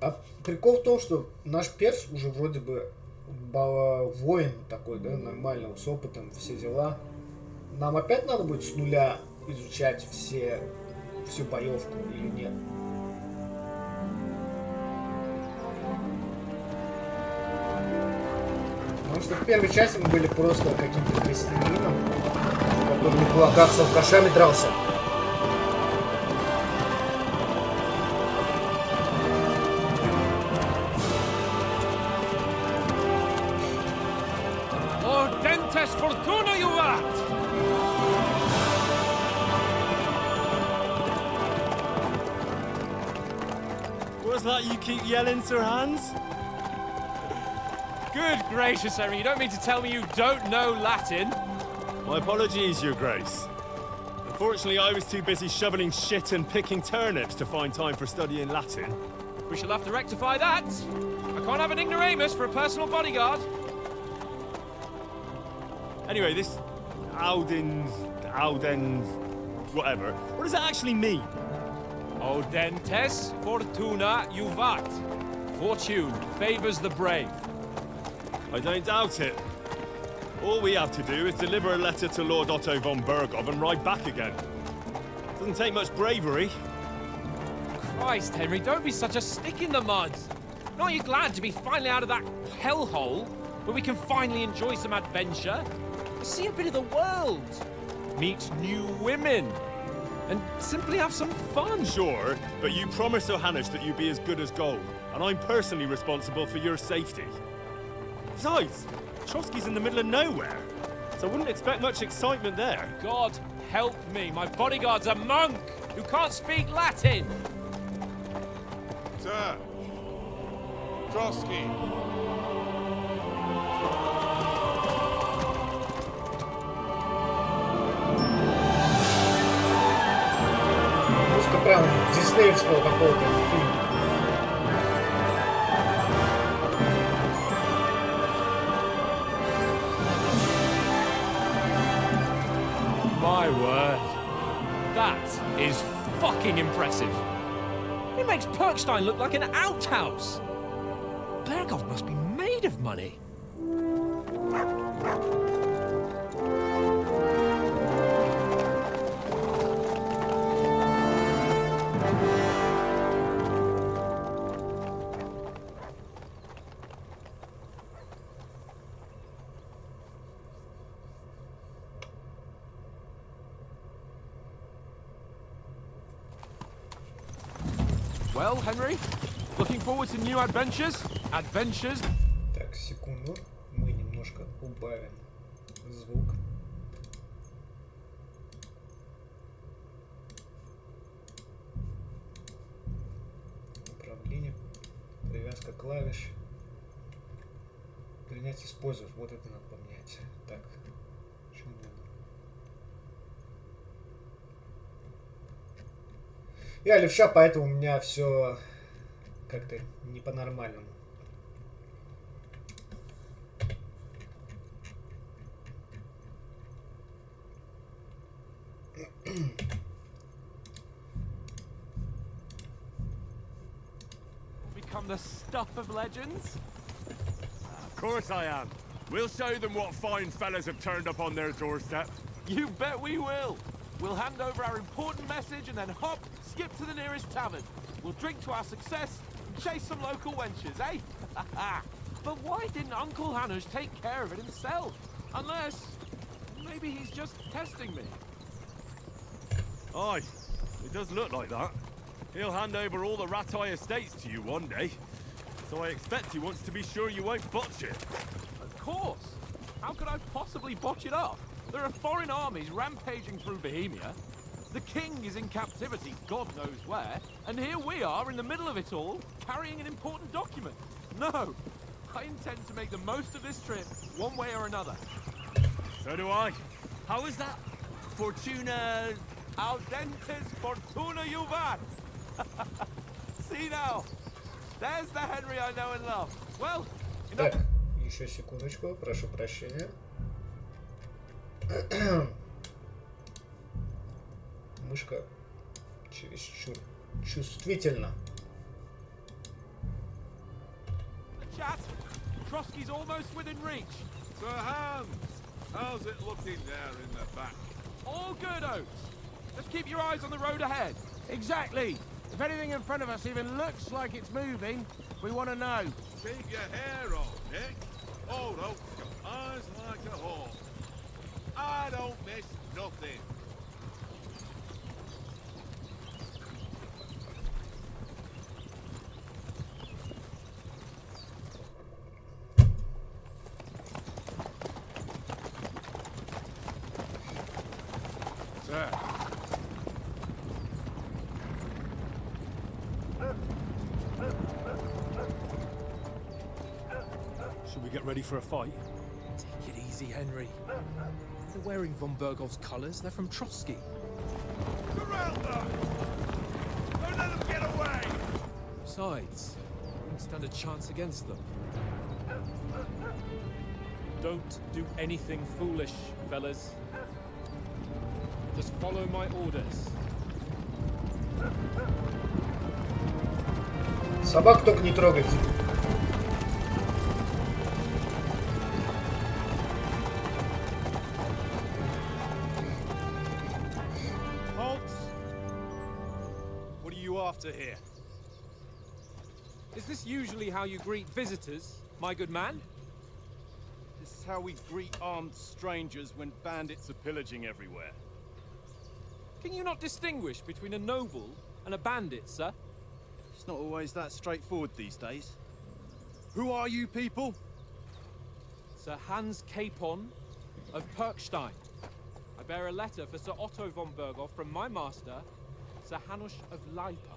А прикол в том, что наш перс уже вроде бы воин такой, да, нормального, с опытом, все дела. Нам опять надо будет с нуля изучать всю боевку или нет? Потому что в первой части мы были просто каким-то крестьянином, который в кулаках с алкашами дрался. What's that you keep yelling, Sir Hans? Good gracious, Henry, you don't mean to tell me you don't know Latin? My apologies, Your Grace. Unfortunately, I was too busy shoveling shit and picking turnips to find time for studying Latin. We shall have to rectify that. I can't have an ignoramus for a personal bodyguard. Anyway, this Audens, whatever. What does that actually mean? Audentes fortuna juvat. Fortune favors the brave. I don't doubt it. All we have to do is deliver a letter to Lord Otto von Bergov and ride back again. Doesn't take much bravery. Christ, Henry, don't be such a stick in the mud. Aren't you glad to be finally out of that hellhole where we can finally enjoy some adventure? See a bit of the world, meet new women, and simply have some fun. Sure, but you promised Johannes that you'd be as good as gold, and I'm personally responsible for your safety. Besides, Trotsky's in the middle of nowhere, so I wouldn't expect much excitement there. God help me, my bodyguard's a monk who can't speak Latin. Sir, Trotsky. Музыка прям диснеевского какого-то фильма. My word. That is fucking impressive. It makes Perkstein look like an outhouse. Bergov must be made of money. Well, Henry, looking forward to new adventures? Adventures? Так, секунду. Мы немножко убавим звук. Управление. Привязка клавиш. Принять, использовать. Вот это надо поменять. Так. Что надо? Я левша, поэтому у меня все как-то не по-нормальному. Become the stuff of legends? Of course I am. We'll show them what fine fellas have turned up on their doorstep. You bet we will. We'll hand over our important message and then hop, skip to the nearest tavern. We'll drink to our success and chase some local wenches, eh? But why didn't Uncle Hanush take care of it himself? Unless, maybe he's just testing me. Aye, it does look like that. He'll hand over all the Ratai estates to you one day. So I expect he wants to be sure you won't botch it. Of course. How could I possibly botch it up? There are foreign armies rampaging through Bohemia. The king is in captivity, God knows where. And here we are in the middle of it all, carrying an important document. No, I intend to make the most of this trip, one way or another. So do I. How is that? Fortuna... Audentes fortuna juvat. See now, there's the Henry I know and love. Well, Так, еще секундочку, прошу прощения. Мышка чересчур чувствительна. chat. Trotsky's almost within reach. Sir Hans, how's it looking there in the back? All good, Oates. Just keep your eyes on the road ahead. Exactly. If anything in front of us even looks like it's moving, we want to know. Keep your hair on, Nick. Old Oak's got eyes like a hawk. I don't miss nothing. Sir. Should we get ready for a fight? Take it easy, Henry. They're wearing von Bergov's colours. They're from Trotsky. Surround them! Don't let them get away! Besides, we won't stand a chance against them. Don't do anything foolish, fellas. Just follow my orders. Собак только не трогать. Halt! What are you after here? Is this usually how you greet visitors, my good man? This is how we greet armed strangers when bandits are pillaging everywhere. Can you not distinguish between a noble and a bandit, sir? It's not always that straightforward these days. Who are you people? Sir Hans Capon of Perkstein. I bear a letter for Sir Otto von Berghoff from my master, Sir Hanush of Leipa.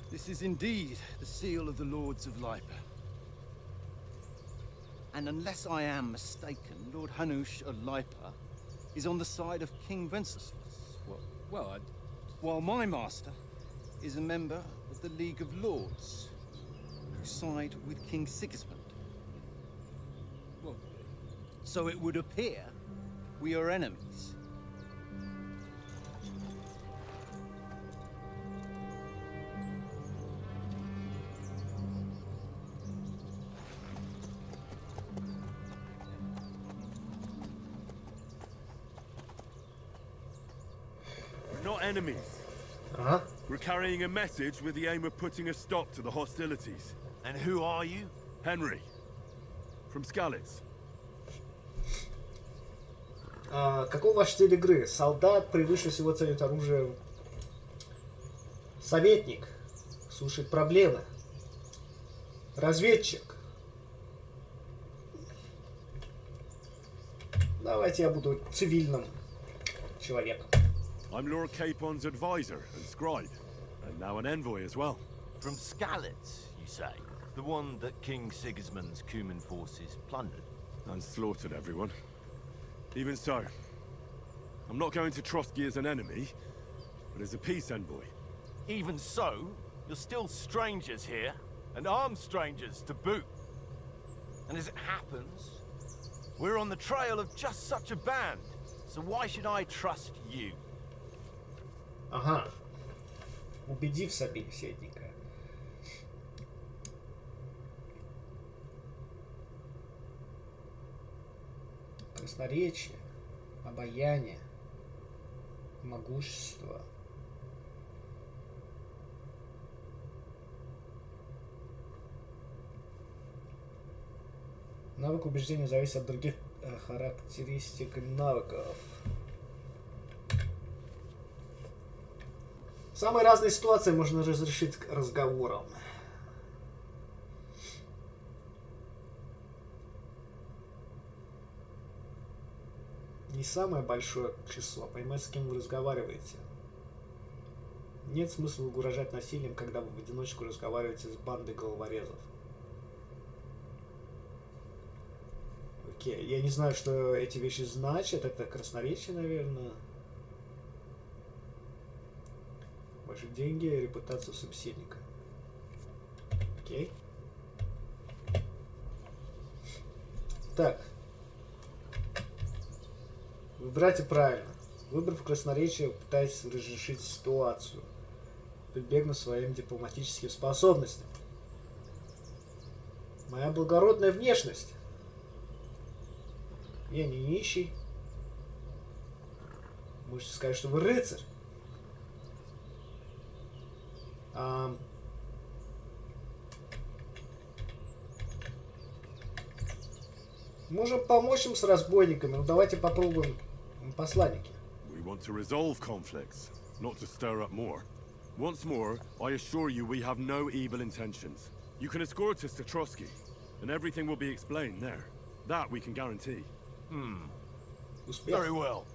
This is indeed the seal of the Lords of Leipa. And unless I am mistaken, Lord Hanush of Leipa is on the side of King Wenceslas. Well, While my master is a member of the League of Lords, who side with King Sigismund. well, So it would appear we are enemies. We're not enemies. Ага. We're carrying a message with the aim of putting a stop to the hostilities. And who are you? Henry. From Skalitz. Каков ваш стиль игры? Солдат превыше всего ценит оружие. Советник. Слушает проблемы. Разведчик. Давайте я буду цивильным человеком. I'm Lord Capon's advisor and scribe, and now an envoy as well. From Skalitz, you say? The one that King Sigismund's Cuman forces plundered? And slaughtered everyone. Even so, I'm not going to Trotsky as an enemy, but as a peace envoy. Even so, you're still strangers here, and armed strangers to boot. And as it happens, we're on the trail of just such a band, so why should I trust you? Ага. Убедив собеседника. Красноречие, обаяние, могущество. Навык убеждения зависит от других характеристик и навыков. Самые разные ситуации можно разрешить разговором. Не самое большое число, понимаете, с кем вы разговариваете. Нет смысла угрожать насилием, когда вы в одиночку разговариваете с бандой головорезов. Окей, я не знаю, что эти вещи значат. Это красноречие, наверное. Ваши деньги, репутацию собеседника. Окей. Выбирайте правильно. Выбрав красноречие, пытайтесь разрешить ситуацию, прибегнув своим дипломатическим способностям. Моя благородная внешность. Я не нищий. Можете сказать, что вы рыцарь. Можем помочь им с разбойниками, но давайте попробуем посланники. We want to resolve conflicts, not to stir up more. Once more, I assure you we have no evil intentions. You can escort us to Trotsky, and everything will be explained there. That we can guarantee. Успех. Very well.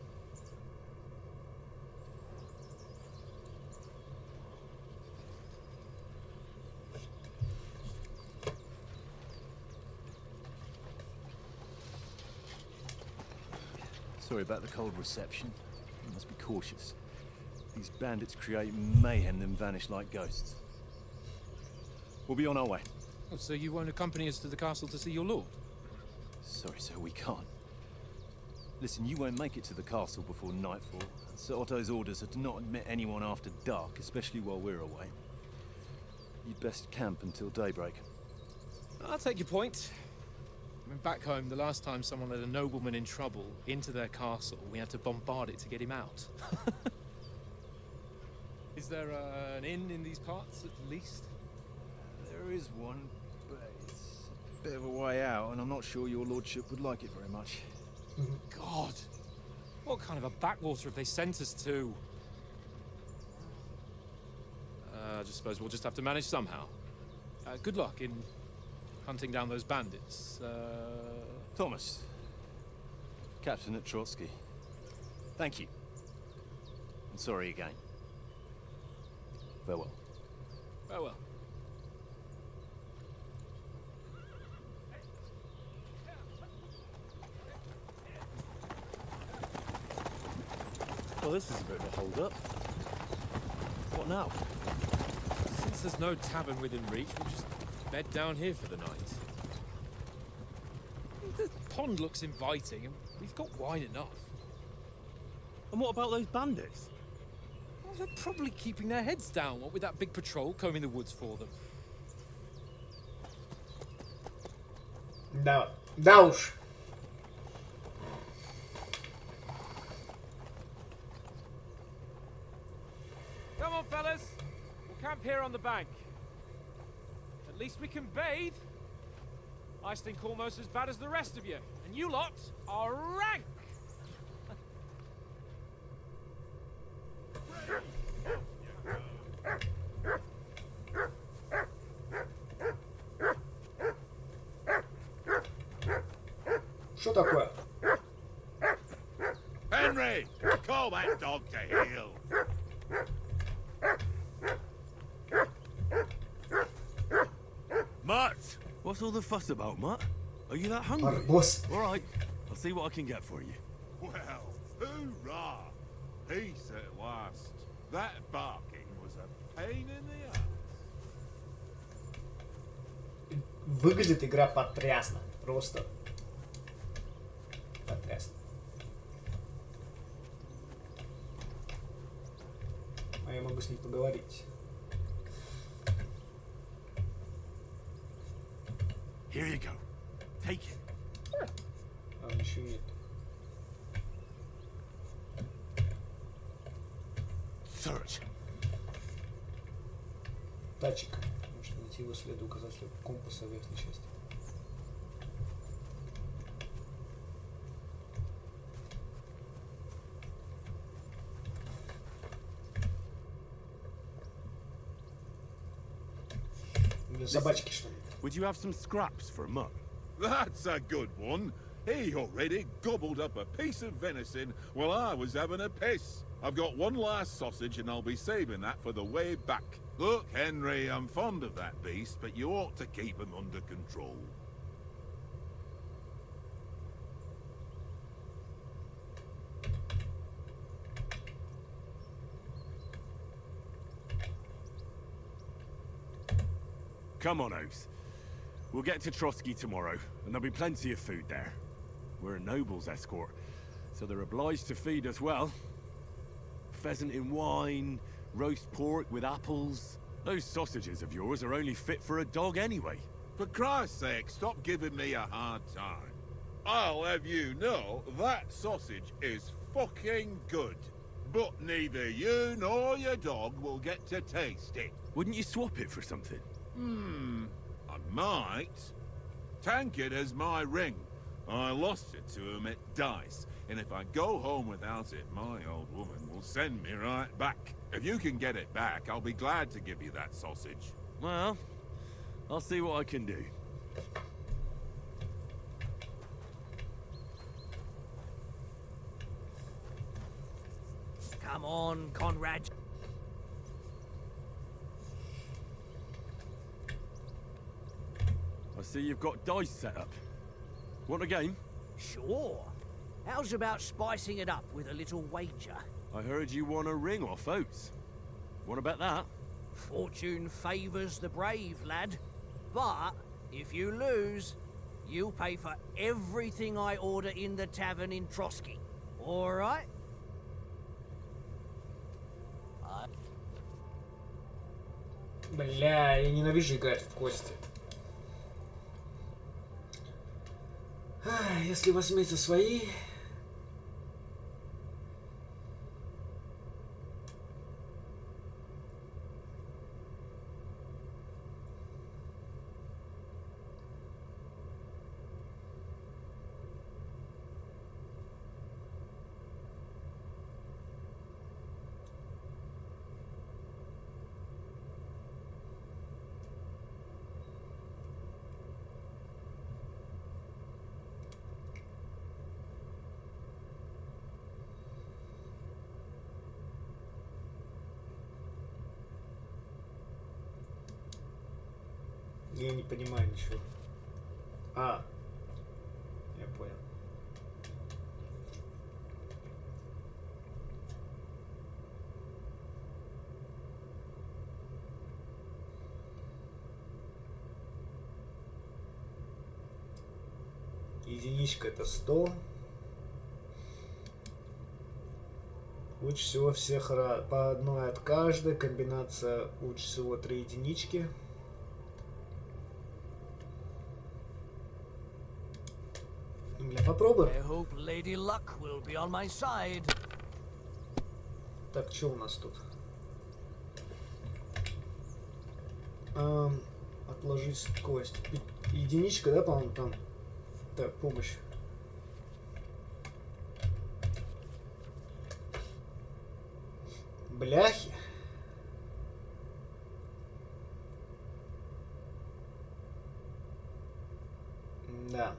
Sorry about the cold reception. You must be cautious. These bandits create mayhem then vanish like ghosts. We'll be on our way. Oh, so you won't accompany us to the castle to see your lord? Sorry, sir, we can't. Listen, you won't make it to the castle before nightfall. Sir Otto's orders are to not admit anyone after dark, especially while we're away. You'd best camp until daybreak. I'll take your point. I mean, back home, the last time someone let a nobleman in trouble into their castle, we had to bombard it to get him out. Is there an inn in these parts, at least? There is one, but it's a bit of a way out, and I'm not sure your lordship would like it very much. God! What kind of a backwater have they sent us to? I just suppose we'll just have to manage somehow. Good luck in hunting down those bandits. Thomas, captain at Trotsky. Thank you. And sorry again. Farewell. Farewell. Well, this is a bit of a hold-up. What now? Since there's no tavern within reach, we'll just bed down here for the night. The pond looks inviting, and we've got wine enough. And what about those bandits? Well, they're probably keeping their heads down, what with that big patrol combing the woods for them. Да, да уж. Come on, fellas. We'll camp here on the bank. At least we can bathe. I stink almost as bad as the rest of you. And you lot are rank! Что такое? Henry, call that dog to heel. Mutt! What's all the fuss about, Mutt? Are you that hungry? Барбос. All right, I'll see what I can get for you. Well, hoorah! Peace at last. That barking was a pain in the ass. Выглядит игра потрясно. Просто потрясно. А я могу с ней поговорить. Here you go. Take it. А он еще нет. Search. Датчик. Может найти его следы, указать след компаса в верхней части. Для собачки что ли? Would you have some scraps for Mutt? That's a good one. He already gobbled up a piece of venison while I was having a piss. I've got one last sausage and I'll be saving that for the way back. Look, Henry, I'm fond of that beast, but you ought to keep him under control. Come on, Oath. We'll get to Trotsky tomorrow, and there'll be plenty of food there. We're a noble's escort, so they're obliged to feed us well. Pheasant in wine, roast pork with apples. Those sausages of yours are only fit for a dog anyway. For Christ's sake, stop giving me a hard time. I'll have you know that sausage is fucking good. But neither you nor your dog will get to taste it. Wouldn't you swap it for something? I might. Tankard has my ring. I lost it to him at dice, and if I go home without it, my old woman will send me right back. If you can get it back, I'll be glad to give you that sausage. Well, I'll see what I can do. Come on, Conrad. I see you've got dice set up. Want a game? Sure. How's about spicing it up with a little wager? I heard you won a ring off Oates. What about that? Fortune favours the brave, lad. But if you lose, you'll pay for everything I order in the tavern in Trotsky. All right? Бля, я ненавижу играть в кости. Если возьмете свои... Я не понимаю ничего. А, я понял. Единичка это 100. Лучше всего всех по одной от каждой. Комбинация лучше всего 3 единички. Бля, попробуем. Так, что у нас тут? Отложить кость. Единичка, да, по-моему, там? Так, помощь. Бляхи. Да.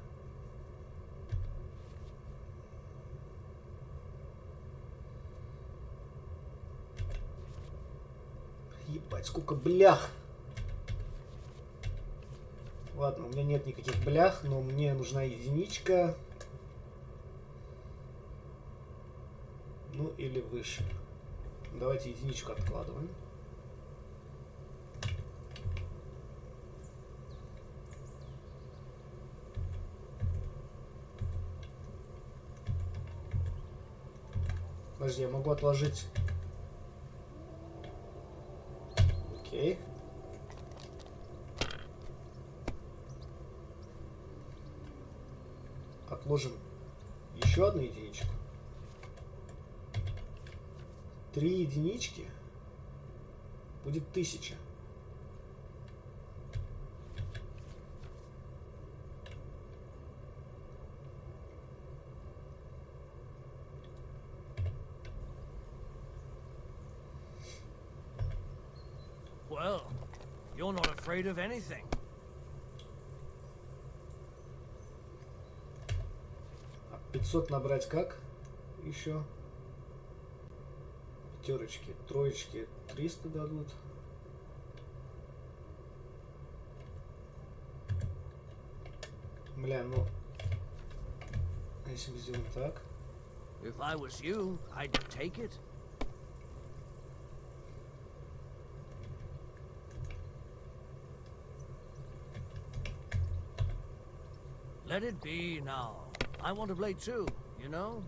Ебать, сколько блях. Ладно, у меня нет никаких блях, но мне нужна единичка. Ну или выше. Давайте единичку откладываем. Подожди, я могу отложить. Окей. Отложим еще одну единичку. 3 единички будет 1000. Well, you're not afraid of anything. А 500 набрать как? Еще. Пятерочки, троечки 300 дадут. Бля, ну... Если мы сделаем так... If I was you, I'd take it. Let it be now. I want to play too, you know?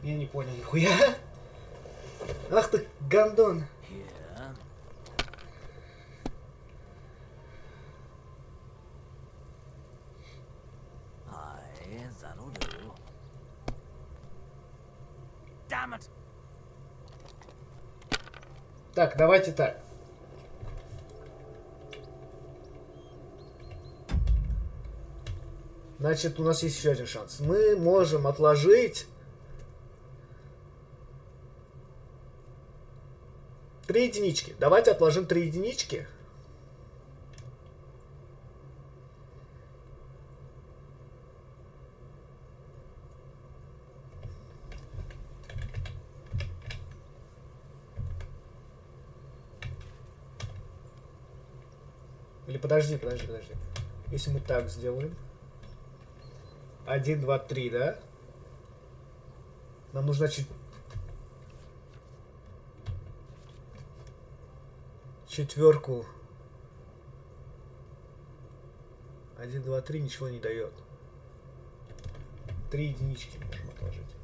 Я не понял нихуя. Ах ты, гандон. Here. Aye, that'll do. Damn it! Так, давайте так. Значит, у нас есть еще один шанс. Мы можем отложить 3 единички. Давайте отложим 3 единички. Или подожди. Если мы так сделаем. 1, 2, 3, да? Нам нужно, значит, четверку. 1, 2, 3 ничего не дает. 3 единички можем отложить.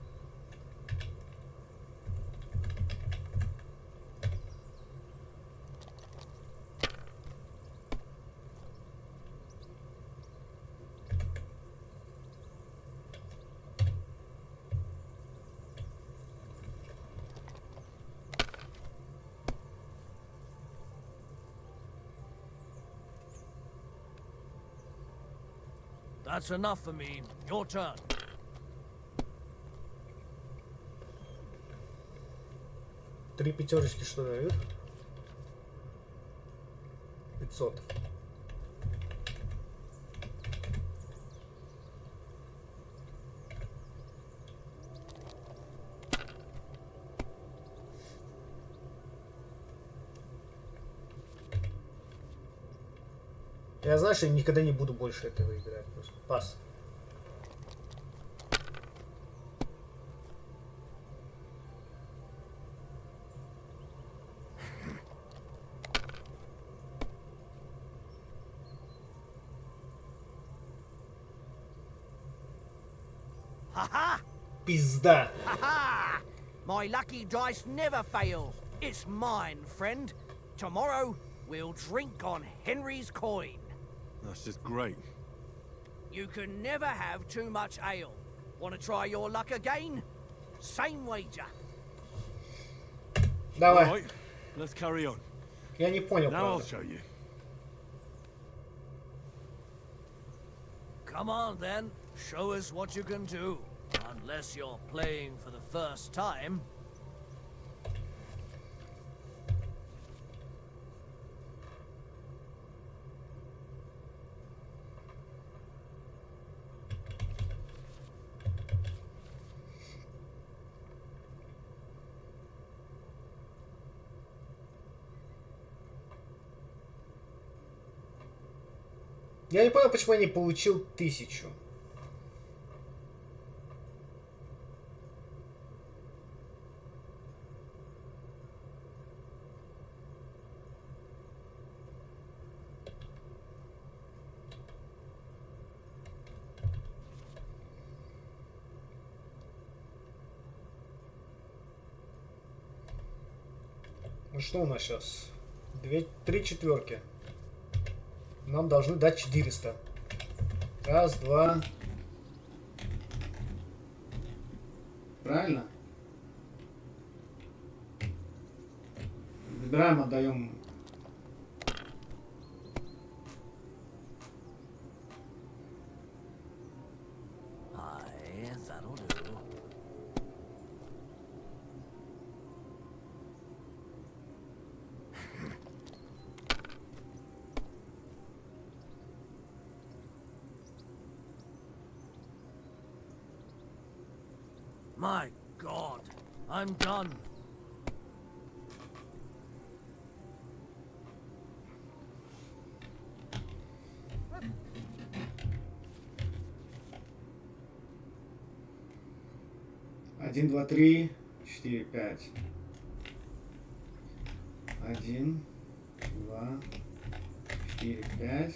That's enough for me. Your turn. Три пятерочки что дают? 500. Я, знаешь, я никогда не буду больше этого играть. Просто пас. Ha-ha! Пизда. Ha-ha! My lucky dice never fail. It's mine, friend. Tomorrow, we'll drink on Henry's coin. That's just great. You can never have too much ale. Want to try your luck again? Same wager. Давай. All right, let's carry on. Я не понял, Now I'll правда. show you. Come on, then. Show us what you can do. Unless you're playing for the first time. Я не понял, почему я не получил 1000. Ну что у нас сейчас? 3 четверки. Нам должны дать 400. Раз, два. Правильно? Выбираем, отдаем. Aye, that'll do. My God, I'm done. Один, два, три, 4, 5. 1, 2, 4, 5.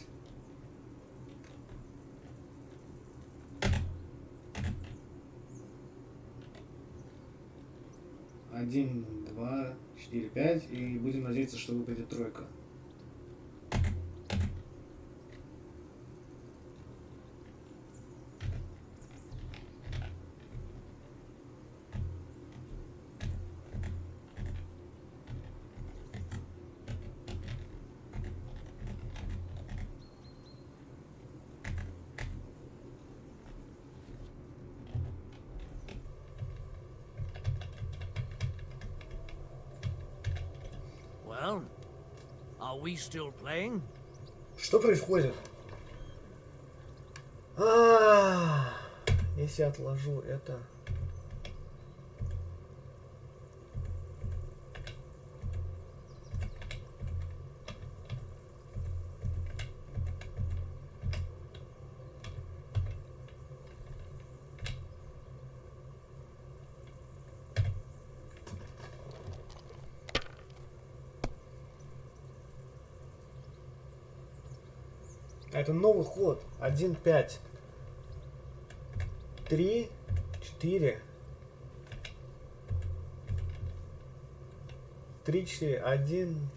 1, 2, 4, 5. И будем надеяться, что выпадет тройка. Well, are we still playing? Что происходит? Если отложу это... Это новый ход. 1, 5. 3, 4. 3, 4, 1.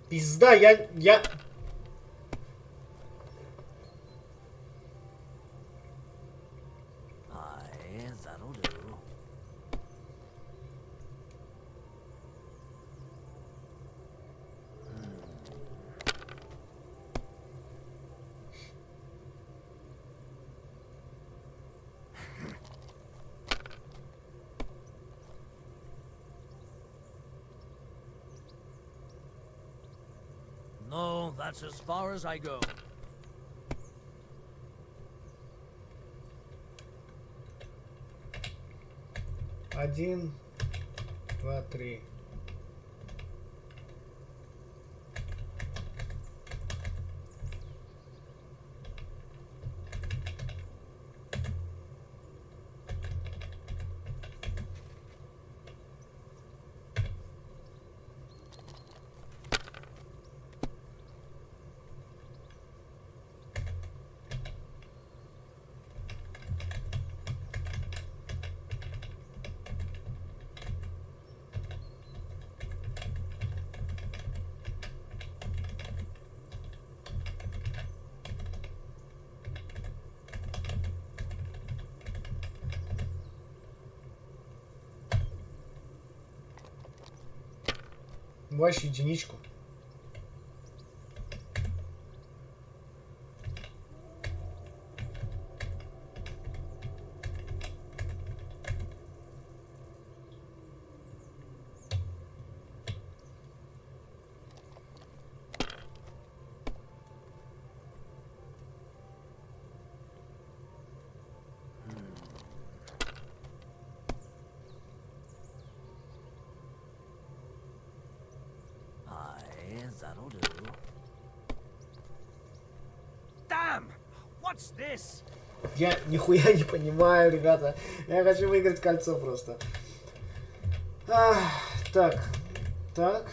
Пизда, я... Aye, that'll do. No, that's as far as I go. Один, два, три. Вашу единичку. That'll do. Damn! What's this? Я нихуя не понимаю, ребята. Я хочу выиграть кольцо просто. Так. Так.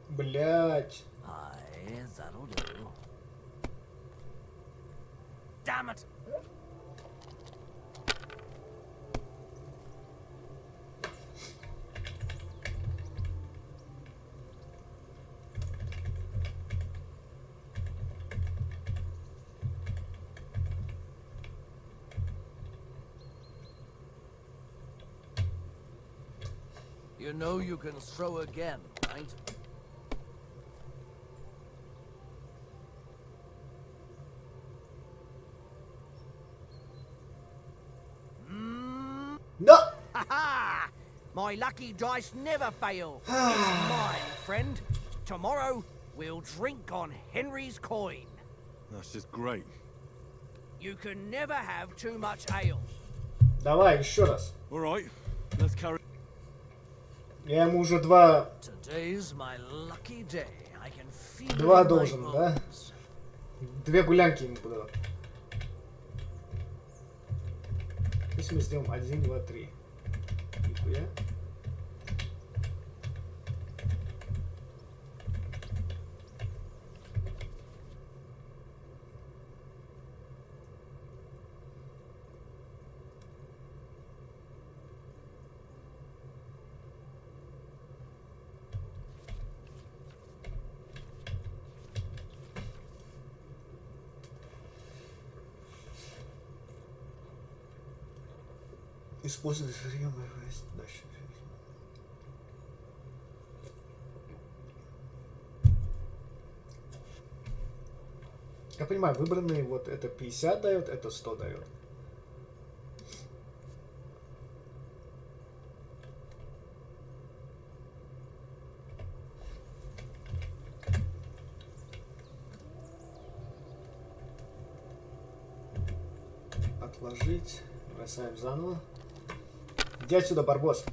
Блять. Aye, that'll do. Damn it! You know you can throw again, right? No! Ha! My lucky dice never fail. It's mine, friend. Tomorrow, we'll drink on Henry's coin. That's just great. You can never have too much ale. Давай, еще раз. All right, let's carry. Я ему уже два Today's my lucky day. I can feel it Два in my должен, да? bones. Две гулянки ему подавал. Если мы сделаем 1, 2, 3. Нихуя. Использовать приемы дальше. Я понимаю, выбранные вот это 50 дает, это 100 дает. Отложить. Бросаем заново. Иди отсюда, Барбос.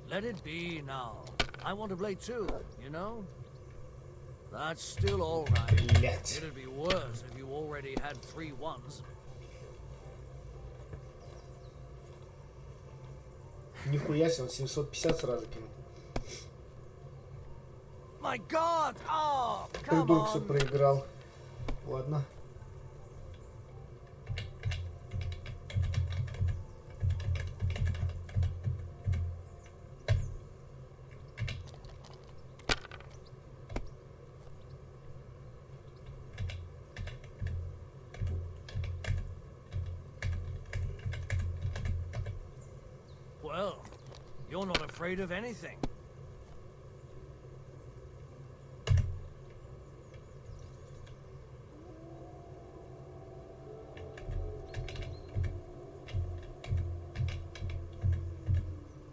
Let it be now. I want to play too, you know? That's still all right. Блять. It'd be worse if you already had 3 ones. Нихуя себе, он 750 сразу кинул. My God! Oh, come Придурксу on! проиграл. Ладно. Well, you're not afraid of anything.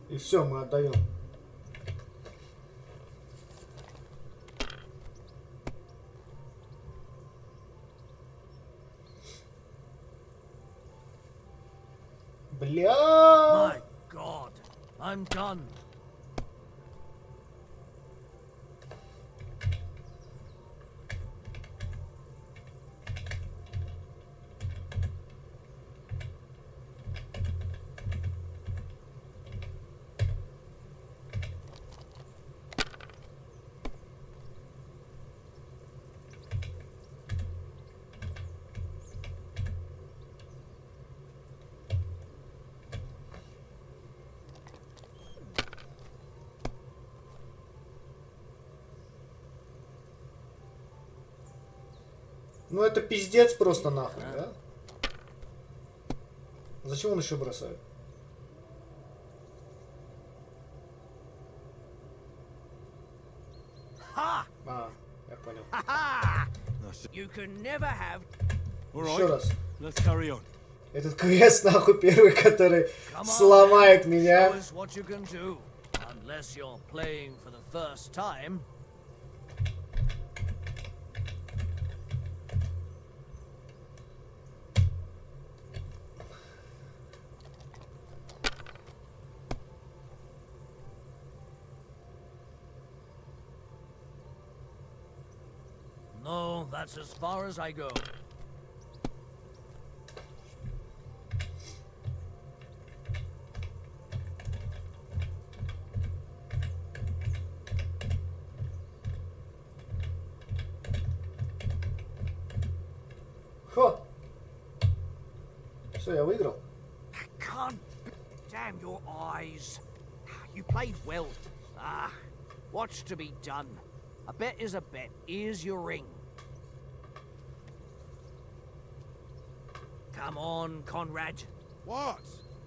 И все, мы отдаем. Бля! My God, I'm done. Ну это пиздец просто нахуй, да? Зачем он еще бросает? Ha! А, я понял. Ha! You can never have. All Еще right, раз. let's carry on. Этот квест нахуй первый, который Come on, сломает man. меня. Show us what you can do. Unless you're playing for the first time. No, that's as far as I go. Хо! Все, я выиграл. Can't. Damn your eyes. You played well. Ah, what's to be done? A bet is a bet. Here's your ring. Come on, Conrad. What?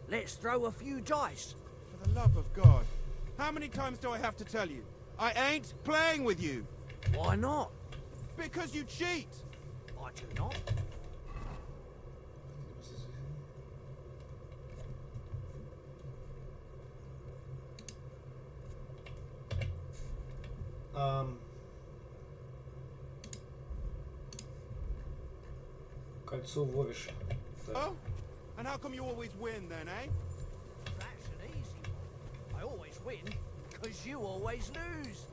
Let's throw a few dice. For the love of God. How many times do I have to tell you? I ain't playing with you. Why not? Because you cheat. I do not. Кольцо Вовиша. Oh? And how come you always win then, eh? That's an easy one. I always win, because you always lose.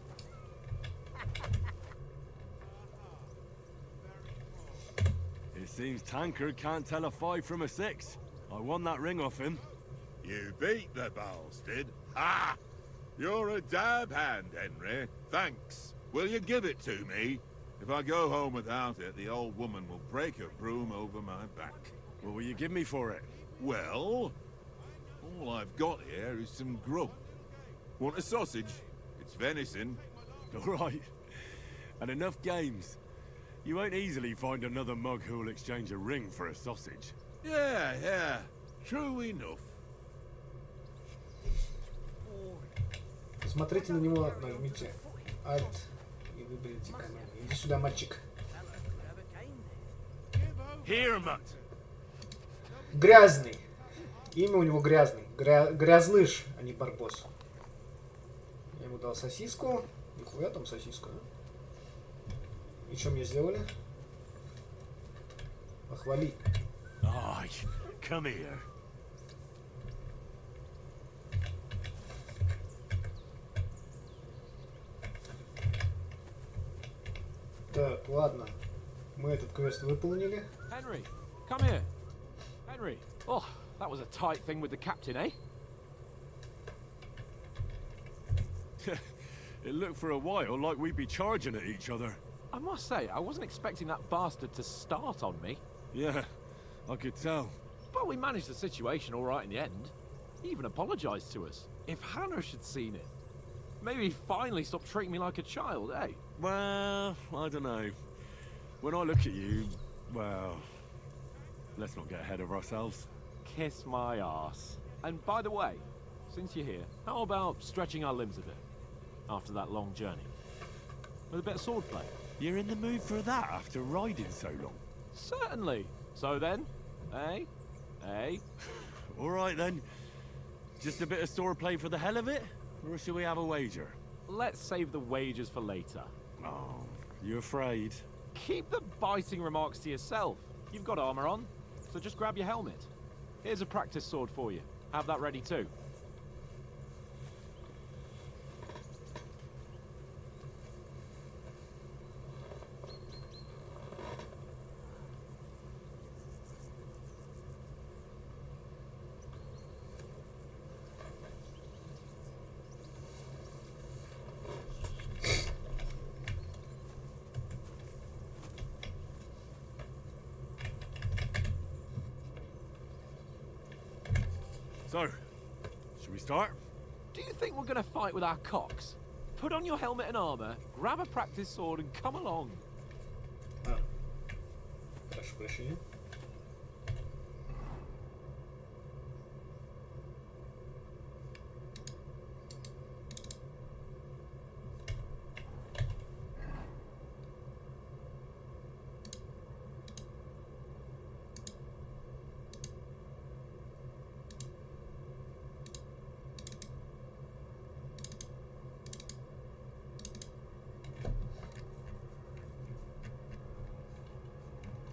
It seems Tankard can't tell a 5 from a 6. I won that ring off him. You beat the bastard. Ha! You're a dab hand, Henry. Thanks. Will you give it to me? If I go home without it, the old woman will break her broom over my back. What will you give me for it? Well, all I've got here is some grub. Want a sausage? It's venison. All right. And enough games. You won't easily find another mug who'll exchange a ring for a sausage. Yeah. True enough. Посмотрите на него, нажмите Alt и выберите канал. Иди сюда, мальчик. Here, Mutt. Грязный. Имя у него грязный. Грязныш, а не барбос. Я ему дал сосиску. Нихуя там сосиска, а? И что мне сделали? Похвали. Aye, come here. Так, ладно. Мы этот квест выполнили. Henry, come here. Henry. Oh, that was a tight thing with the captain, eh? It looked for a while like we'd be charging at each other. I must say, I wasn't expecting that bastard to start on me. Yeah, I could tell. But we managed the situation all right in the end. He even apologized to us. If Hannah had seen it, maybe he'd finally stop treating me like a child, eh? Well, I don't know. When I look at you, well, let's not get ahead of ourselves. Kiss my arse. And by the way, since you're here, how about stretching our limbs a bit? After that long journey. With a bit of swordplay. You're in the mood for that after riding so long? Certainly. So then, eh? Eh? All right then. Just a bit of swordplay for the hell of it? Or shall we have a wager? Let's save the wagers for later. Oh, you afraid? Keep the biting remarks to yourself. You've got armor on, so just grab your helmet. Here's a practice sword for you. Have that ready too. So, should we start? Do you think we're gonna fight with our cocks? Put on your helmet and armor, grab a practice sword and come along. Прошу прощения.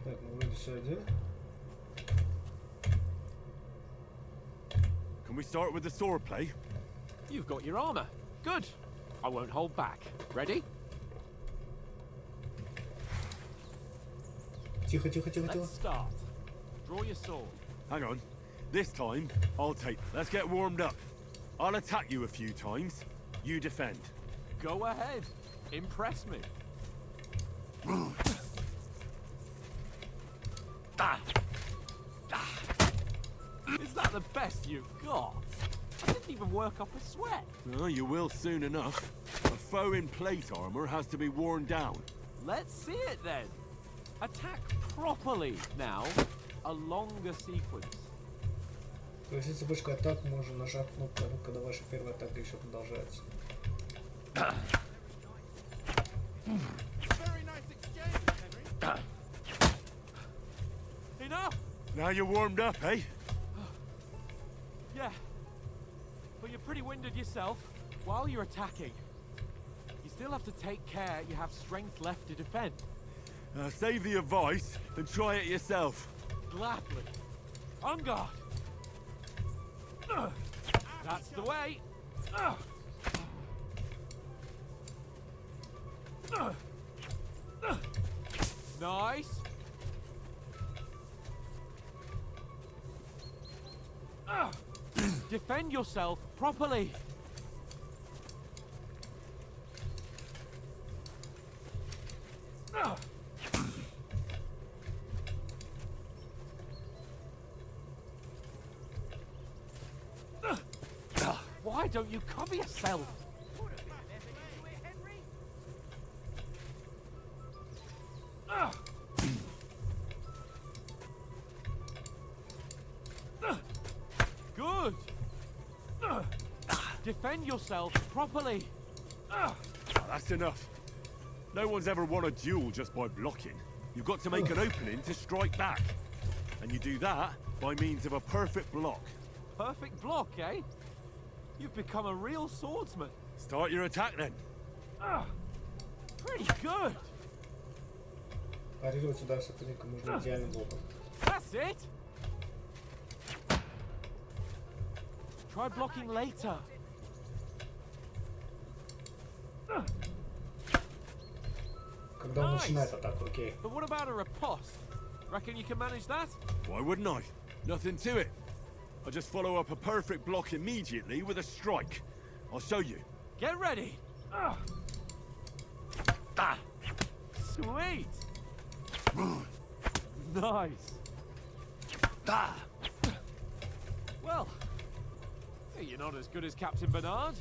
Так, мы вроде все одели. Can we start with the swordplay? You've got your armor. Good. I won't hold back. Ready? Тихо, тихо, тихо, тихо. Let's start. Draw your sword. Hang on. This time, I'll take... Let's get warmed up. I'll attack you a few times. You defend. Go ahead. Impress me. Is that the best you've got? I didn't even work up a sweat. Oh, you will soon enough. A foe in plate armor has to be worn down. Let's see it then. Attack properly now. A longer sequence. Повысить вспышку атак можно, нажав кнопку, когда ваша первая атака еще продолжается. Very nice exchange, Henry. Enough? Now you're warmed up, eh? Yeah. But you're pretty winded yourself. While you're attacking, you still have to take care you have strength left to defend. Save the advice and try it yourself. Gladly. On guard. That's the way. Nice. Defend yourself properly. Why don't you cover yourself? Good. Defend yourself properly. That's enough. No one's ever won a duel just by blocking. You've got to make an opening to strike back. And you do that by means of a perfect block. Perfect block, eh? You've become a real swordsman. Start your attack then. Pretty good. Парировать удар соперника можно идеальным блоком. That's it. Try blocking later. Когда он начинает атаку, окей. But what about a riposte? Reckon you can manage that? Why wouldn't I? Nothing to it. I just follow up a perfect block immediately with a strike. I'll show you. Get ready. Sweet. Nice. Well, you're not as good as Captain Bernard,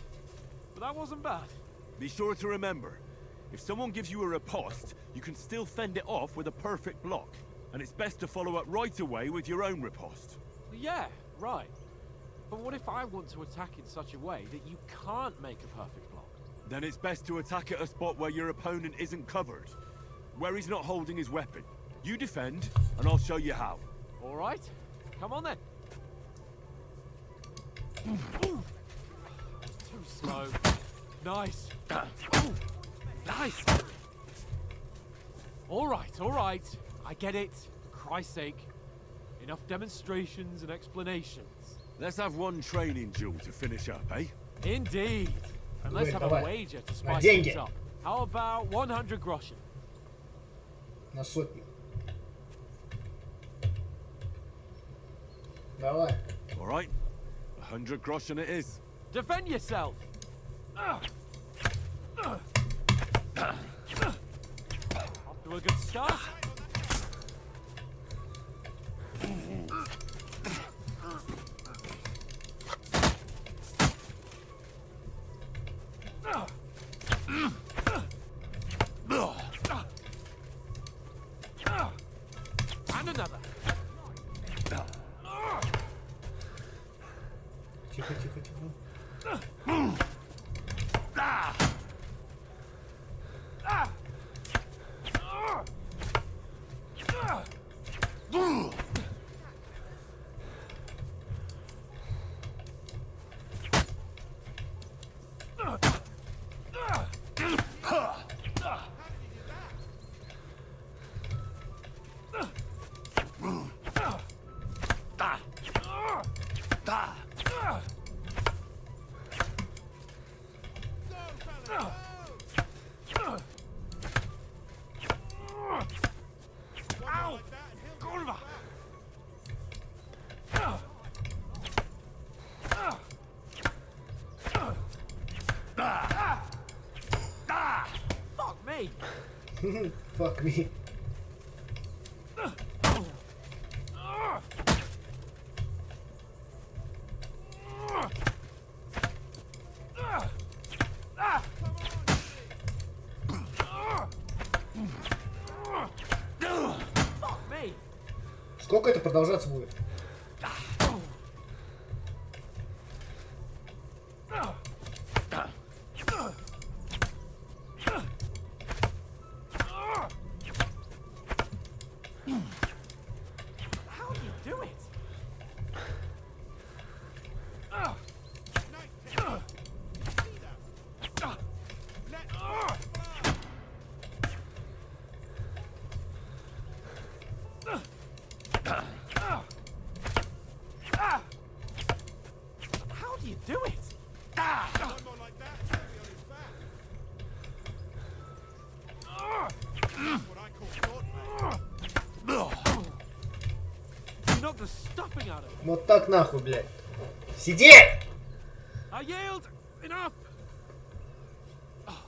but that wasn't bad. Be sure to remember, if someone gives you a riposte, you can still fend it off with a perfect block. And it's best to follow up right away with your own riposte. Yeah, right. But what if I want to attack in such a way that you can't make a perfect block? Then it's best to attack at a spot where your opponent isn't covered. Where he's not holding his weapon. You defend, and I'll show you how. All right. Come on then. Too slow. Nice. Nice. All right. I get it. For Christ's sake. Enough demonstrations and explanations. Let's have one training duel to finish up, eh? Indeed. And let's have a wager to spice деньги. things up. How about 100 groschen? На сотню. Давай. All right. 100 groschen it is. Defend yourself. Off to a good start. And another. Тихо. Fuck me. Сколько это продолжаться будет? Вот так нахуй, блядь. Сиди! I yield. Enough. Oh,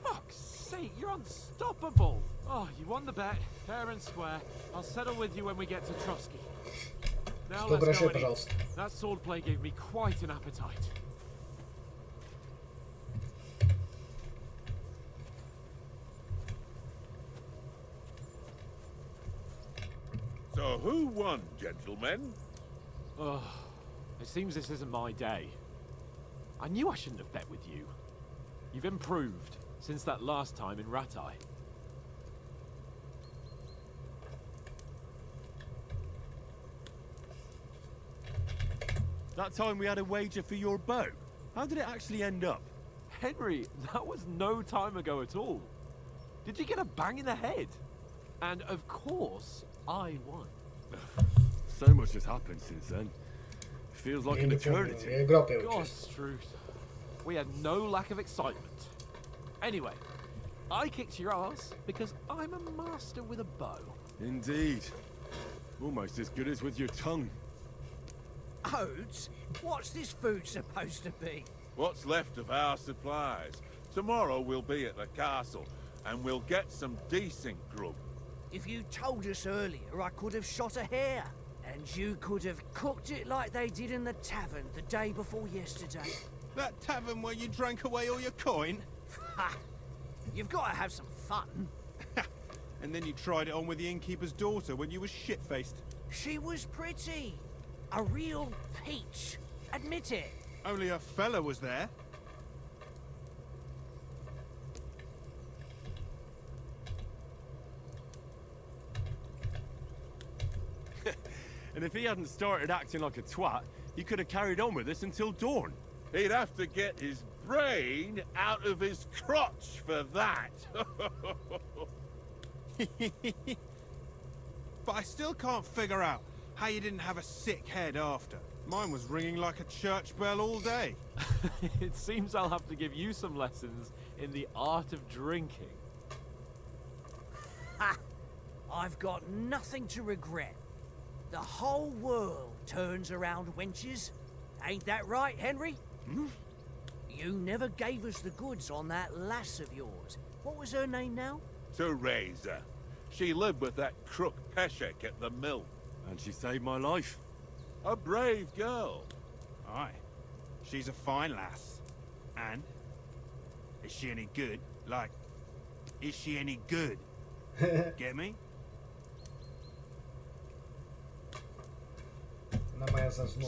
for fuck's sake, you're unstoppable. Oh, you won the bet, fair and square. I'll settle with you when we get to Trotsky. Now let's go in. That swordplay gave me quite an appetite. So who won, gentlemen? Oh, it seems this isn't my day. I knew I shouldn't have bet with you. You've improved since that last time in Ratai. That time we had a wager for your bow. How did it actually end up? Henry, that was no time ago at all. Did you get a bang in the head? And of course, I won. So much has happened since then. Feels like an eternity. God's truth. We had no lack of excitement. Anyway, I kicked your ass because I'm a master with a bow. Indeed. Almost as good as with your tongue. Oats? What's this food supposed to be? What's left of our supplies. Tomorrow we'll be at the castle, and we'll get some decent grub. If you told us earlier, I could have shot a hare. And you could have cooked it like they did in the tavern the day before yesterday. That tavern where you drank away all your coin? Ha! You've got to have some fun. And then you tried it on with the innkeeper's daughter when you were shit-faced. She was pretty. A real peach. Admit it. Only a fella was there. And if he hadn't started acting like a twat, he could have carried on with us until dawn. He'd have to get his brain out of his crotch for that. But I still can't figure out how you didn't have a sick head after. Mine was ringing like a church bell all day. It seems I'll have to give you some lessons in the art of drinking. Ha! I've got nothing to regret. The whole world turns around wenches. Ain't that right, Henry? Hmm? You never gave us the goods on that lass of yours. What was her name now? Teresa. She lived with that crook Peshek at the mill. And she saved my life. A brave girl. Aye. She's a fine lass. And? Is she any good? Like, is she any good? Get me?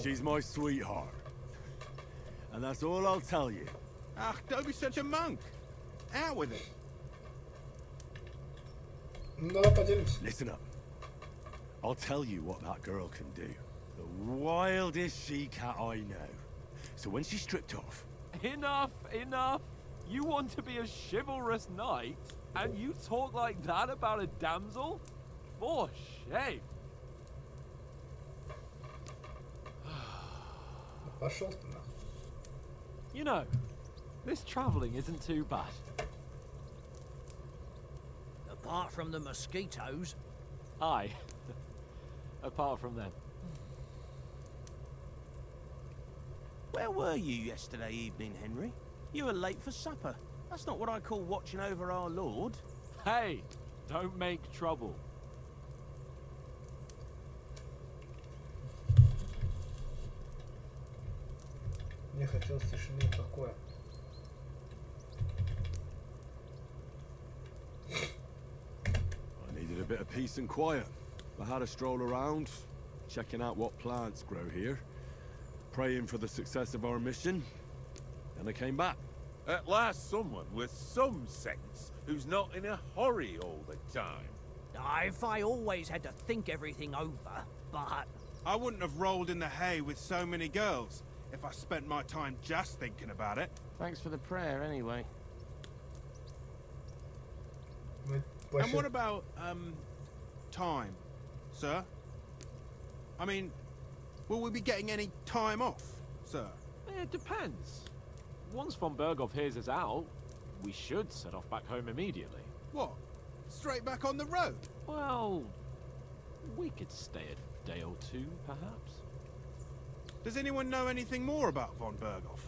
She's my sweetheart. And that's all I'll tell you. Ah, don't be such a monk. Out with it. Listen up. I'll tell you what that girl can do. The wildest she-cat I know. So when she's stripped off... Enough, enough. You want to be a chivalrous knight, and you talk like that about a damsel? For shame. You know, this traveling isn't too bad. Apart from the mosquitoes. Aye. Apart from them. Where were you yesterday evening, Henry? You were late for supper. That's not what I call watching over our lord. Hey, don't make trouble. Мне хотелось тишины и покоя. I needed a bit of peace and quiet. I had a stroll around, checking out what plants grow here, praying for the success of our mission, and I came back. At last someone with some sense who's not in a hurry all the time. If I always had to think everything over, but... I wouldn't have rolled in the hay with so many girls if I spent my time just thinking about it. Thanks for the prayer, anyway. And what about, time, sir? I mean, will we be getting any time off, sir? It depends. Once von Berghoff hears us out, we should set off back home immediately. What? Straight back on the road? Well, we could stay a day or two, perhaps. Does anyone know anything more about von Berghoff?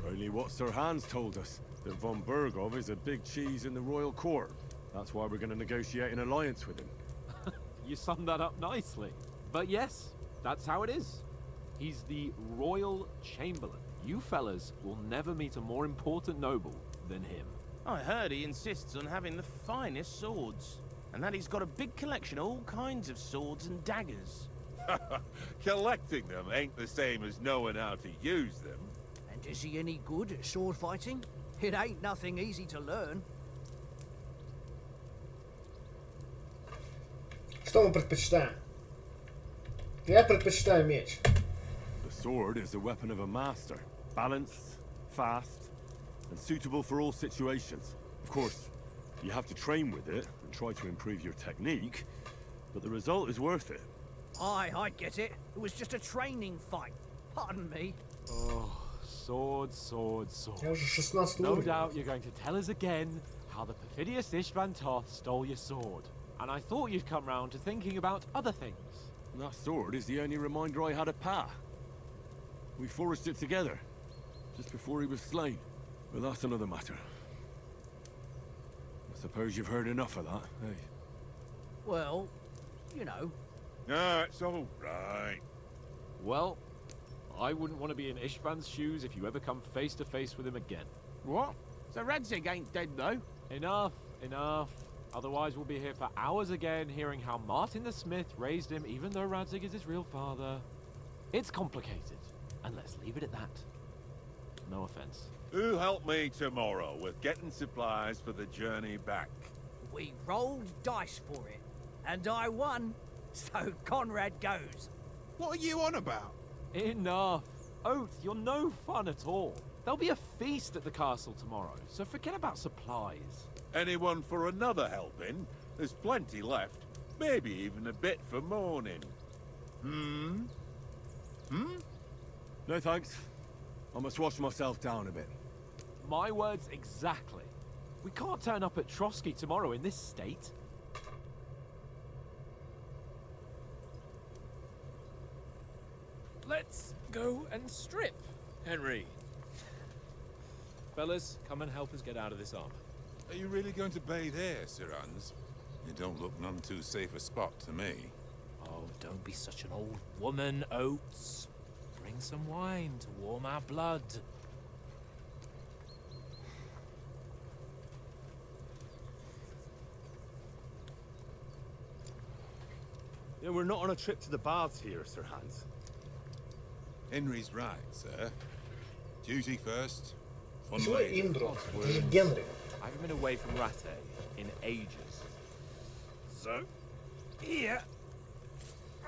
Only what Sir Hans told us, that von Berghoff is a big cheese in the royal court. That's why we're going to negotiate an alliance with him. You summed that up nicely. But yes, that's how it is. He's the royal chamberlain. You fellas will never meet a more important noble than him. I heard he insists on having the finest swords, and that he's got a big collection of all kinds of swords and daggers. Collecting them ain't the same as knowing how to use them. And is he any good at sword fighting? It ain't nothing easy to learn. Что мы предпочитаем? Я предпочитаю меч. The sword is the weapon of a master. Balanced, fast, and suitable for all situations. Of course, you have to train with it and try to improve your technique, but the result is worth it. I get it. It was just a training fight. Pardon me. Oh, sword, sword, sword. Я уже 16 No уровень. doubt you're going to tell us again how the perfidious Istvan Toth stole your sword. And I thought you'd come round to thinking about other things. That sword is the only reminder I had of Pa. We forged it together, just before he was slain. But that's another matter. I suppose you've heard enough of that, eh? Well, you know. No, it's all right. Well, I wouldn't want to be in Istvan's shoes if you ever come face to face with him again. What? So Radzig ain't dead, though? Enough, enough. Otherwise we'll be here for hours again, hearing how Martin the Smith raised him, even though Radzig is his real father. It's complicated, and let's leave it at that. No offense. Who help me tomorrow with getting supplies for the journey back? We rolled dice for it, and I won, so Conrad goes. What are you on about? Enough. Oath, you're no fun at all. There'll be a feast at the castle tomorrow, so forget about supplies. Anyone for another helping? There's plenty left. Maybe even a bit for morning. No thanks. I must wash myself down a bit. My words exactly. We can't turn up at Trotsky tomorrow in this state. Let's go and strip, Henry. Fellas, come and help us get out of this armor. Are you really going to bathe here, Sir Hans? You don't look none too safe a spot to me. Oh, don't be such an old woman, Oates. Bring some wine to warm our blood. Yeah, we're not on a trip to the baths here, Sir Hans. Henry's right, sir. Duty first. Fun Почему later. Индро? Это же Генри. I haven't been away from Rattay in ages. So, here,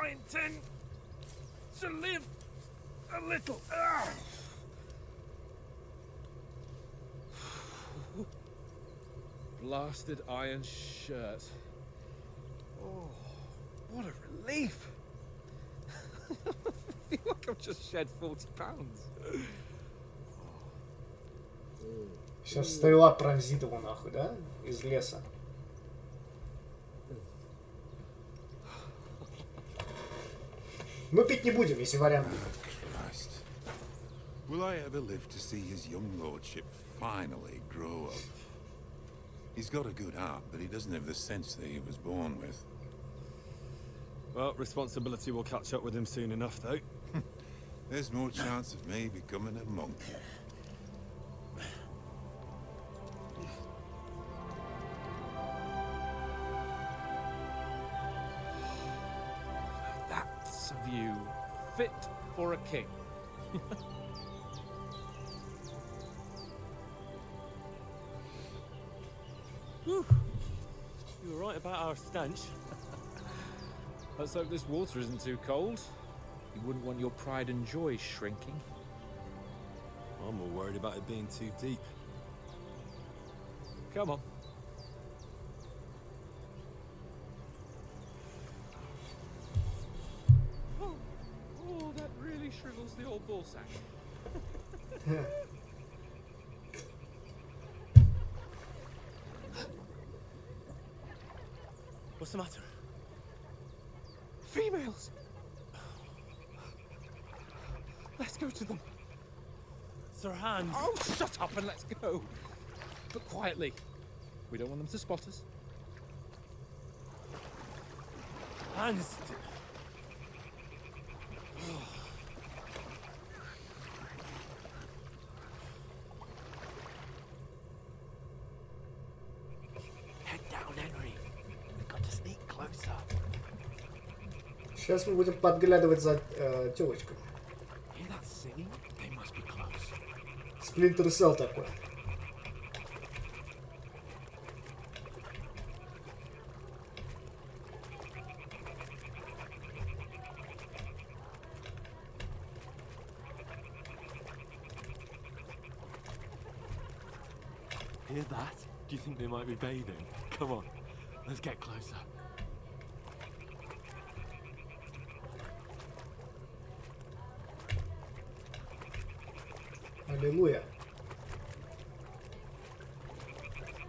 I intend to live a little. Blasted iron shirt. Oh, what a relief! I feel like I've just shed 40 pounds. Сейчас стрела пронзит его нахуй, да? Из леса. Мы пить не будем, если вариант будет. Christ. Will I ever live to see his young lordship finally grow up? He's got a good heart, but he doesn't have the sense that he was born with. Well, responsibility will catch up with him soon enough, though. There's more chance of me becoming a monk. fit for a king. Whew. You were right about our stench. Let's hope this water isn't too cold. You wouldn't want your pride and joy shrinking. I'm more worried about it being too deep. Come on. Oh, that really shrivels the old ball sack. What's the matter? Females! Let's go to them. Sir Hans. Oh, shut up and let's go. But quietly. We don't want them to spot us. Hans. Head down, Henry. We've got to sneak closer. Сейчас мы будем подглядывать за тёлочкой. Hear that singing? They must be close. Splinter Cell такой. Hear that? Do you think they might be bathing? Come on, let's get closer. Аллилуйя.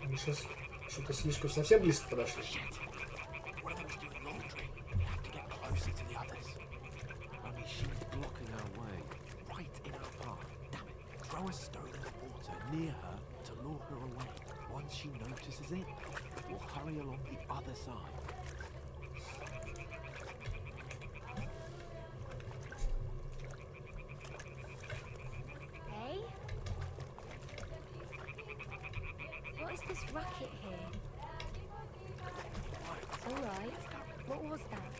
Мы сейчас что-то слишком совсем близко подошли. One of them's doing laundry. We have to get closer to the others. Only she's blocking our way, right in our path. Damn it! Throw a stone in the water near her to lure her away. Once she notices it, we'll hurry along the other side. Hey? What is this racket here? Alright. What was that?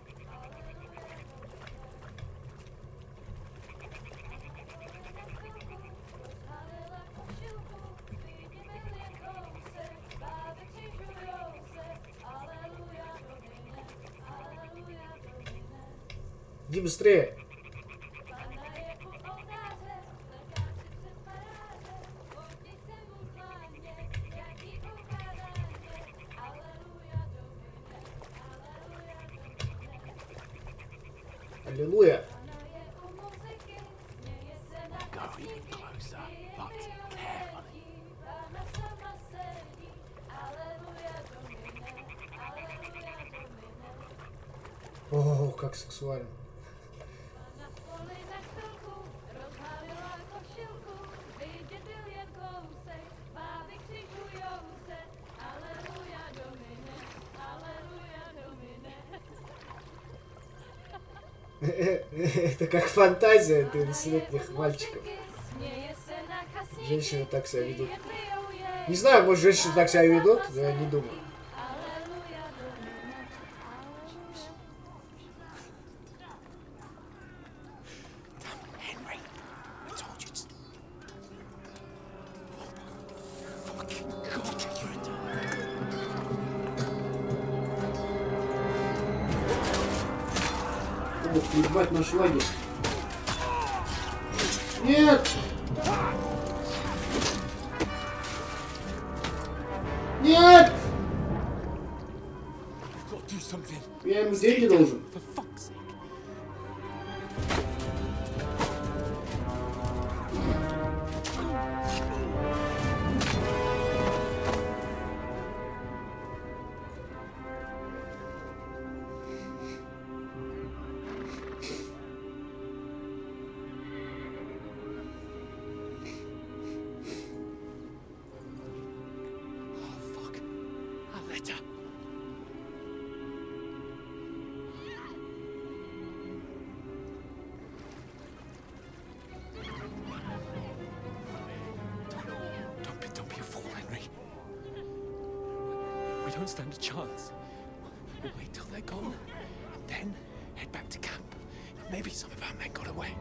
Иди быстрее. Аллилуйя. Go even closer, but carefully. О, как сексуально. Это как фантазия 13-летних мальчиков. Женщины так себя ведут. Не знаю, может, женщины так себя ведут, но я не думаю. Ебать наш лагерь. Нет! Нет! Я ему деньги должен. We don't stand a chance. We'll wait till they're gone, and then head back to camp. Maybe some of our men got away.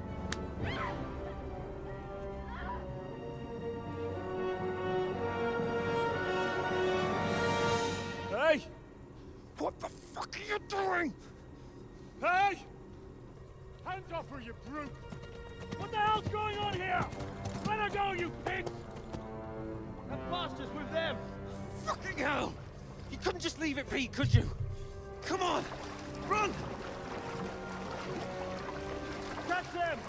Hey! What the fuck are you doing? Hey! Hands off her, you brute! What the hell's going on here? Let her go, you pigs! That bastard's with them! Fucking hell! You couldn't just leave it be, could you? Come on! Run! Catch them!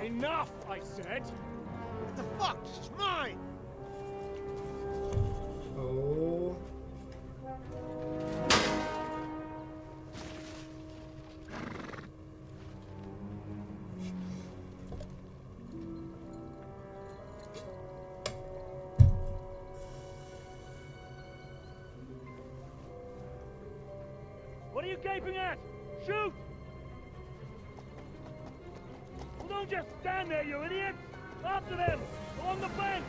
Enough, I said! What the fuck? She's mine! Oh. What are you gaping at? Shoot! Well, don't just stand there, you idiot! After them! Along the bank!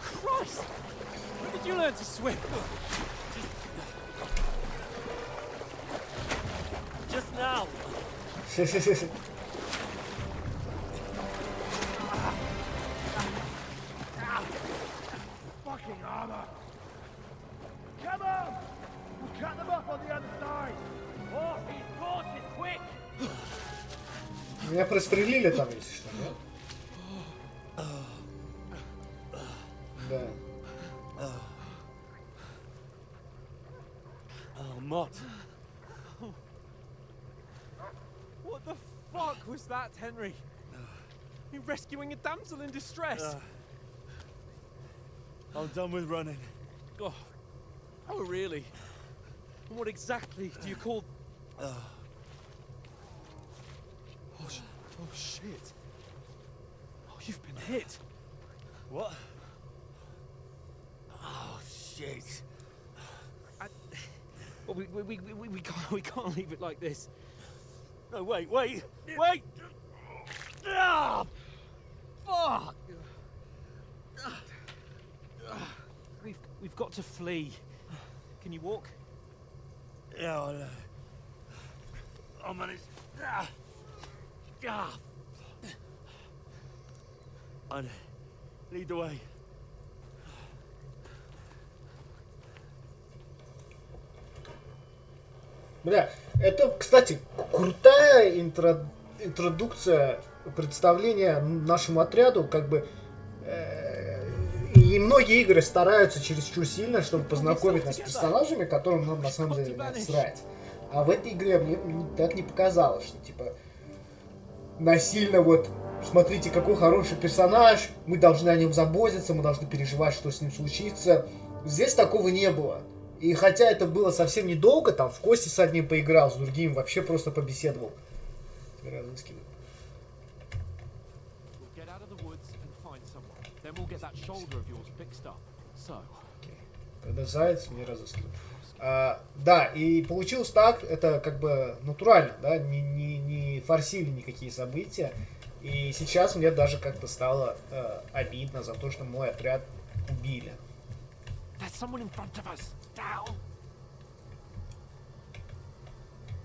Christ! When did you learn to swim? Just now! Fucking armor! Come on! We'll cut them off on the other side! Oh, his horse is quick! Меня прострелили там, если что, да? Да. Oh, Mott. What the fuck was that, Henry? You rescuing a damsel in distress? I'm done with running. Oh, oh really? And what exactly do you call... Oh, shit. Oh, you've been hit. What? Oh, shit. Well, we can't leave it like this. No, wait! Ah! Fuck! We've got to flee. Can you walk? Yeah, I know. I'll manage. Ah! And lead the way. Бля, это, кстати, крутая интродукция, представление нашему отряду, как бы. И многие игры стараются чересчур сильно, чтобы познакомить нас с персонажами, которым нам на самом деле насрать. А в этой игре мне так не показалось, что типа насильно вот, смотрите, какой хороший персонаж, мы должны о нем заботиться, мы должны переживать, что с ним случится. Здесь такого не было. И хотя это было совсем недолго, там в кости с одним поиграл, с другим вообще просто побеседовал. Разыскиваю. Когда заяц, мне разыскивают. Да, и получилось так, это как бы натурально, да, не форсили никакие события. И сейчас мне даже как-то стало обидно за то, что мой отряд убили. There's someone in front of us. Down.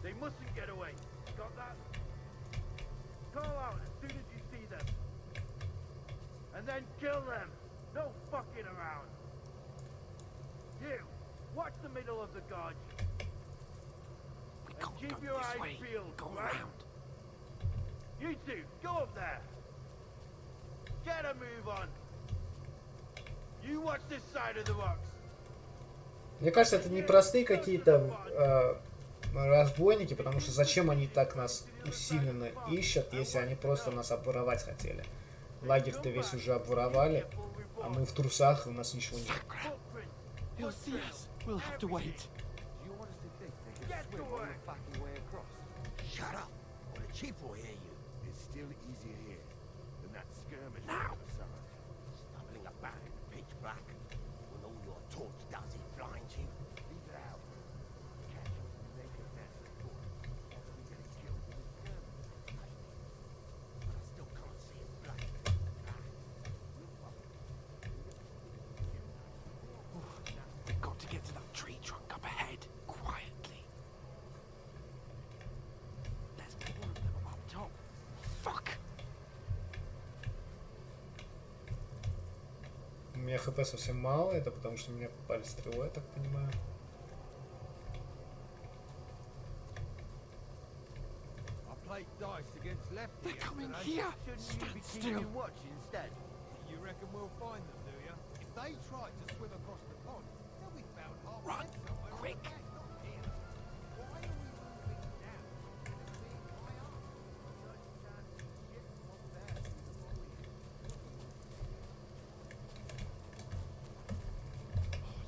They mustn't get away. Got that? Call out as soon as you see them. And then kill them. No fucking around. You, watch the middle of the gorge. And keep your eyes peeled, right? Around. You two, go up there. Get a move on. You watch this side of the rocks. Мне кажется, это не простые какие-то разбойники, потому что зачем они так нас усиленно ищут, если они просто нас обворовать хотели. Лагерь-то весь уже обворовали, а мы в трусах, и у нас ничего нет. меня хп совсем мало, это потому что меня попали стрелой, я так понимаю. They're coming here! Stand still! You reckon we'll find them, do you? If they tried to swim across the pond, they'll be found half Run! Quick! Why are we moving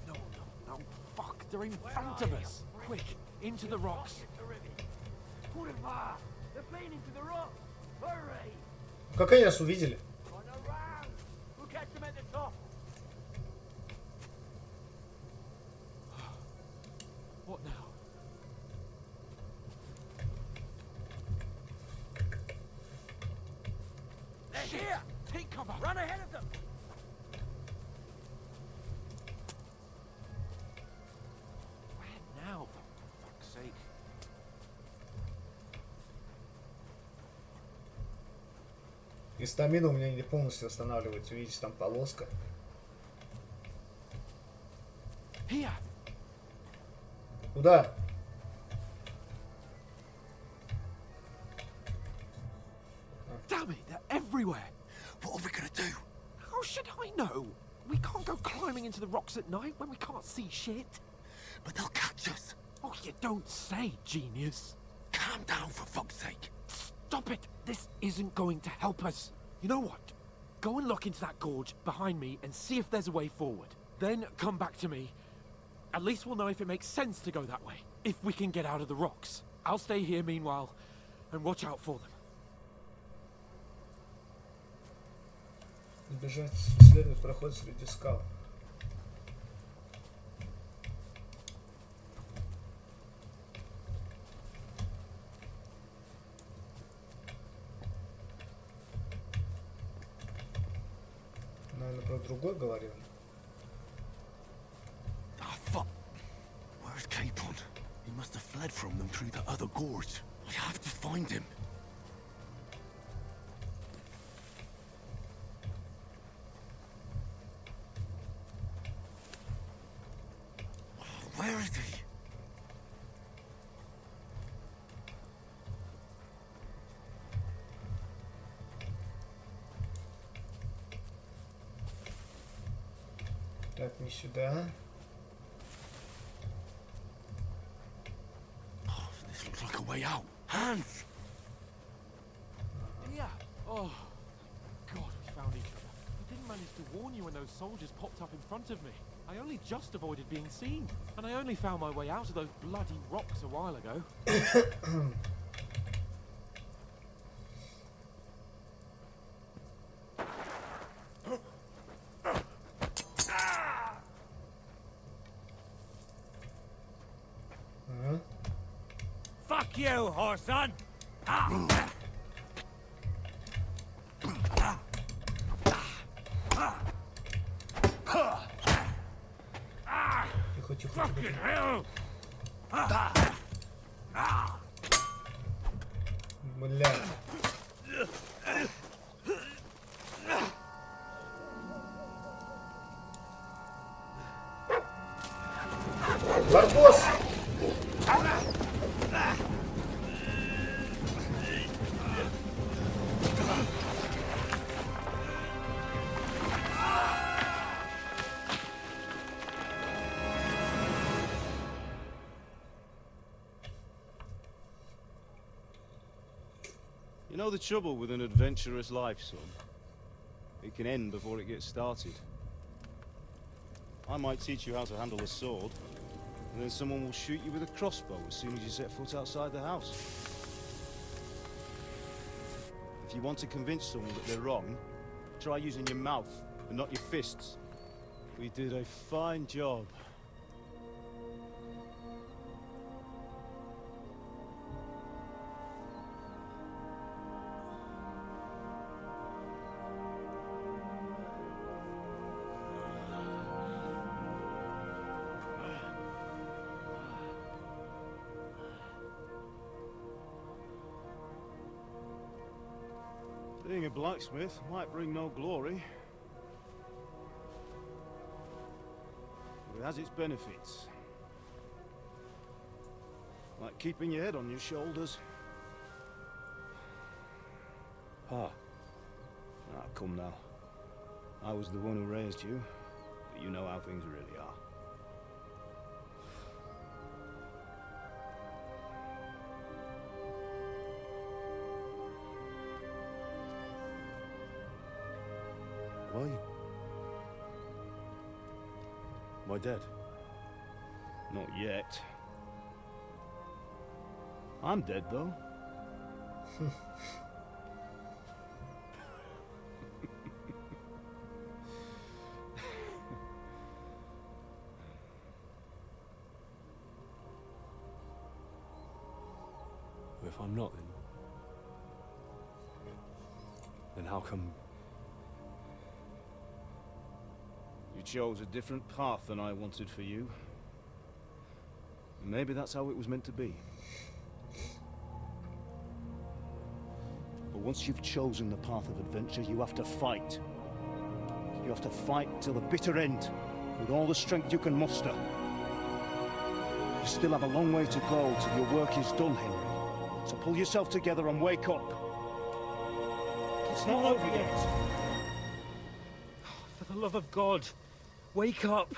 now? No, no, no, fuck! They're in front of us! Quick, into the rocks! Put it far! They're playing into the rock! Hurry! Как они нас увидели? On around! We'll catch them at the top! What now? They're Shit! here! Take cover! Run ahead of them! Where now, for fuck's sake? И стамина у меня не полностью восстанавливается. Видите, там полоска. Here! Куда? Damn it, they're everywhere! What are we gonna do? How should I know? We can't go climbing into the rocks at night when we can't see shit. But they'll catch us. Oh, you don't say, genius. Calm down, for fuck's sake. Stop it! This isn't going to help us. You know what? Go and look into that gorge behind me and see if there's a way forward. Then come back to me. At least we'll know if it makes sense to go that way. If we can get out of the rocks. I'll stay here meanwhile and watch out for them. Бежать, исследовать проход среди скал. Наверное, про другой говорил. Ah, fuck. Where's Capon? He must have fled from them through the other gorge. I have to find him. Where is he? Так, не сюда. This looks like a way out. Hands! Yeah. Oh, God, we found each other. I didn't manage to warn you when those soldiers popped up in front of me. I only just avoided being seen. And I only found my way out of those bloody rocks a while ago. Fuck you, whoreson! Тихо, тихо, Fucking тихо. hell! Бля. Барбос! You know the trouble with an adventurous life, son? It can end before it gets started. I might teach you how to handle a sword, and then someone will shoot you with a crossbow as soon as you set foot outside the house. If you want to convince someone that they're wrong, try using your mouth and not your fists. We did a fine job. Being a blacksmith might bring no glory, It has its benefits. Like keeping your head on your shoulders. Pa. Ah, come now. I was the one who raised you, but you know how things really are. Why? Am I dead? Not yet. I'm dead, though. If I'm not, then how come? You chose a different path than I wanted for you. Maybe that's how it was meant to be. But once you've chosen the path of adventure, you have to fight. You have to fight till the bitter end, with all the strength you can muster. You still have a long way to go till your work is done, Henry. So pull yourself together and wake up. It's not over yet. For the love of God, wake up.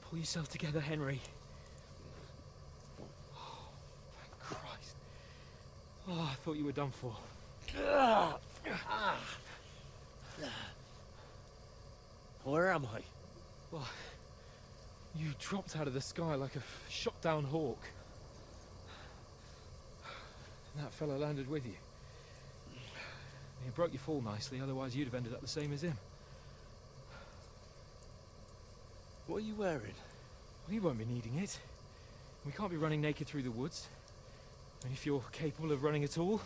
Pull yourself together, Henry. Oh, thank Christ. Oh, I thought you were done for. Where am I? Well, you dropped out of the sky like a shot-down hawk. And that fella landed with you. He broke your fall nicely, otherwise you'd have ended up the same as him. What are you wearing? Well, you won't be needing it. We can't be running naked through the woods. And if you're capable of running at all.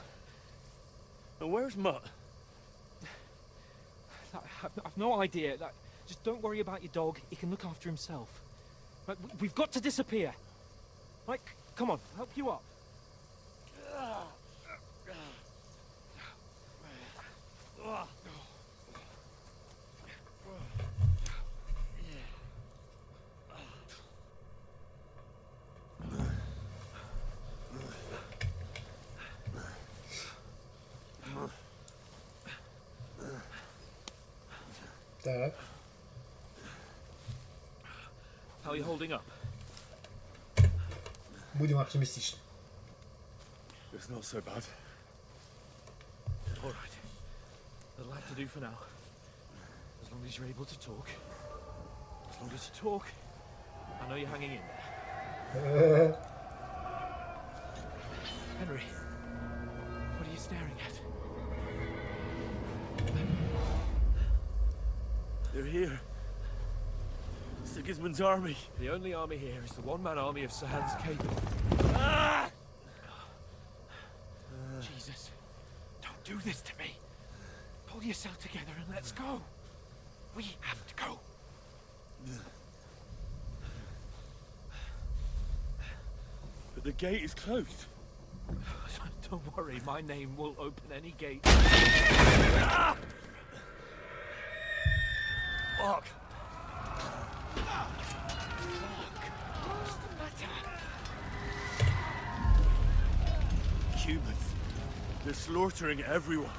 And where's Mutt? I've no idea. Just don't worry about your dog. He can look after himself. Like, we've got to disappear. Like, come on, I'll help you up. Так. How are you holding up? Будем оптимистичны. It's not so bad. All right. That'll have to do for now. As long as you're able to talk. As long as you talk, I know you're hanging in there. Henry, what are you staring at? They're here. Sigismund's army. The only army here is the one-man army of Sir Hans Cable. Ah! Jesus, don't do this to me. Pull yourself together and let's go. We have to go. But the gate is closed. Don't worry, my name will open any gate. Ah! Fuck. What's the matter? Humans. They're slaughtering everyone.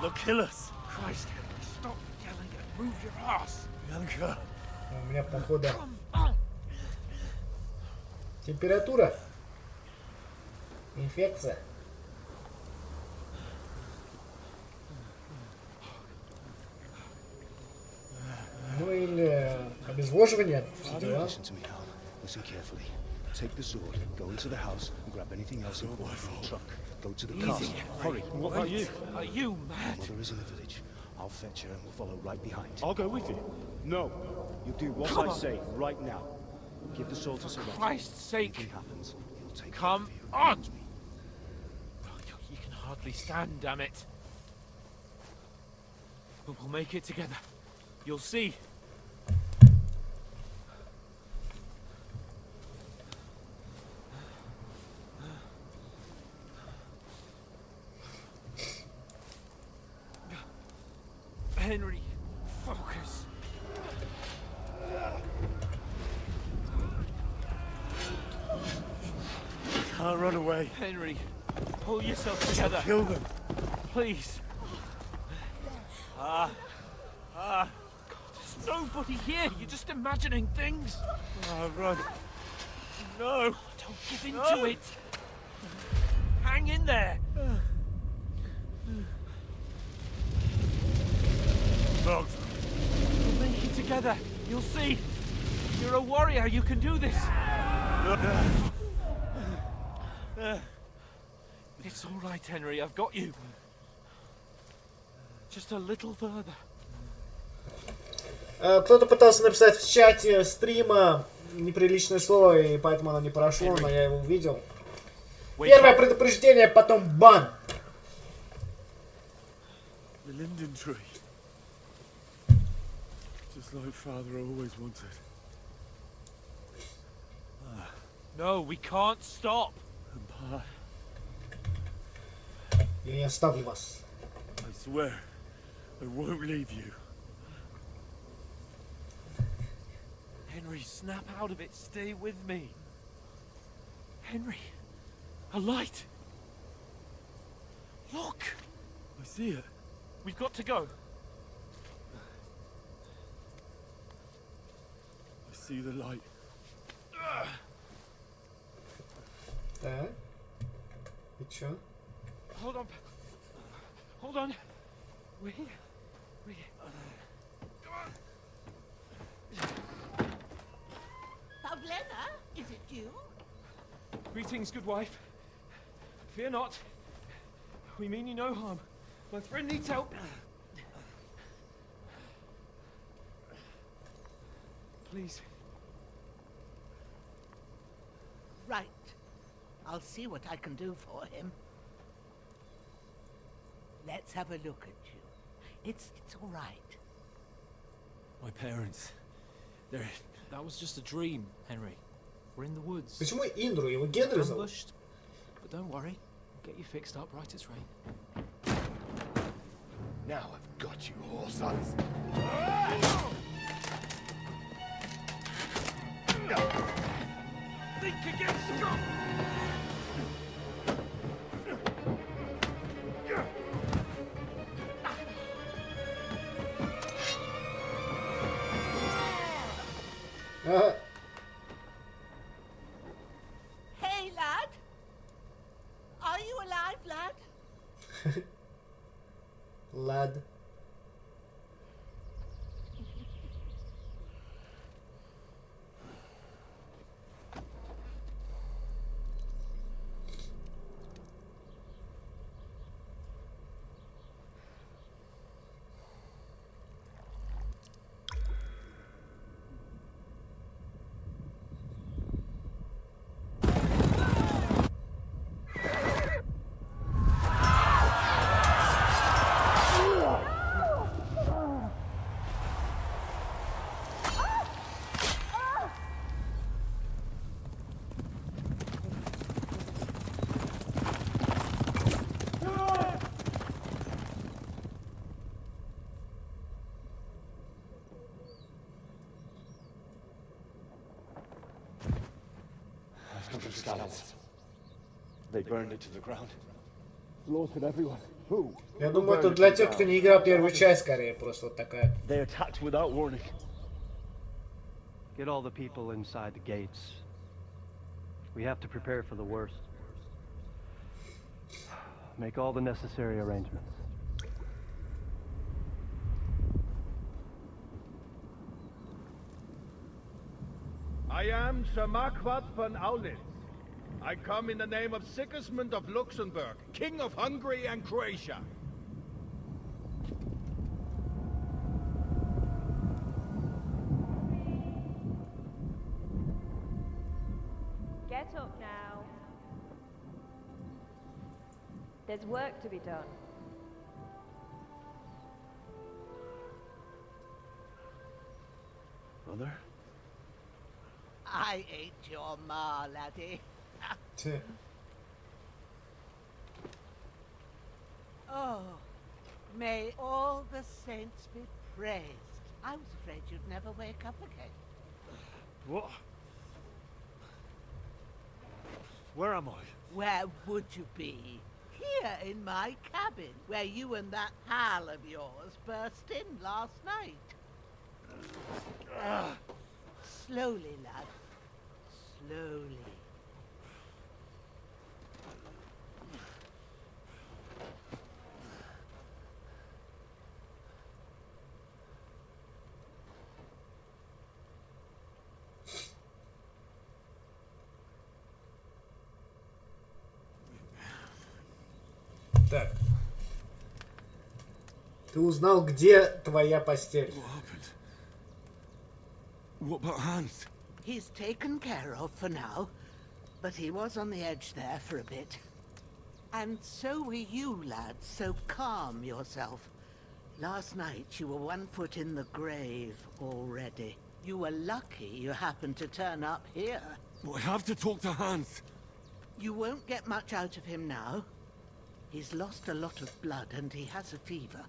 They'll kill us. Christ, Henry, stop yelling and move your ass. Bianca. У меня, походу, температура. Инфекция. Ну или обезвоживание. Все дела. Listen to me, Hal. Listen carefully. Take the sword, go into the house, and grab anything else important from the truck. Go to the castle. Hurry. What about you? Are you mad? Mother is in the village. I'll fetch her and we'll follow right behind. I'll go with you. No. You do what Come I on. say right now. Give the sword to Sir For Roger. Christ's sake. Anything happens, he'll take Come care of on! you. You can hardly stand, damn it. But we'll make it together. You'll see. Henry, focus. I'll run away. Henry, pull yourself together. Kill them. Please. There's nobody here. You're just imagining things. Run. No. Don't give in to it. Hang in there. Dogs. We'll make it together. You'll see. You're a warrior. You can do this. It's all right, Henry. I've got you. Just a little further. Кто-то пытался написать в чате стрима неприличное слово, и поэтому оно не прошло, но я его увидел. Первое предупреждение, потом бан. The linden tree. Just like Father always wanted. No, we can't stop. Я не оставлю вас. I swear, I won't leave you. Henry, snap out of it. Stay with me. Henry, a light. Look. I see it. We've got to go. I see the light. Так. И чё? Hold on. Hold on. We. Pavlena, is it you? Greetings, good wife. Fear not. We mean you no harm. My friend needs help. Please. Right. I'll see what I can do for him. Let's have a look at you. It's all right. My parents. That was just a dream, Henry. We're in the woods. Почему Индру? Его Генри зовут? Ambushed. But don't worry. We'll get you fixed up right as rain. Now I've got you, whore sons. Think again, Scott! Hey, lad. Are you alive, lad? Lad. They burned it to the ground. Slaughtered everyone. Who? Я думаю, это для тех, кто не играл первую часть, скорее, просто вот такая. They attacked without warning. Get all the people inside the gates. We have to prepare for the worst. Make all the necessary arrangements. I am Sir Marquardt von Aulitz. I come in the name of Sigismund of Luxembourg, King of Hungary and Croatia. Get up now. There's work to be done. Mother? I ain't your ma, laddie. Oh, may all the saints be praised. I was afraid you'd never wake up again. What? Where am I? Where would you be? Here in my cabin, where you and that pal of yours burst in last night. Slowly, lad. Slowly. Так. Ты узнал, где твоя постель? What about Hans? He's taken care of for now, but he was on the edge there for a bit. And so were you, lad, so calm yourself. Last night you were 1 foot in the grave already. You were lucky you happened to turn up here. I have to talk to Hans. You won't get much out of him now. He's lost a lot of blood and he has a fever.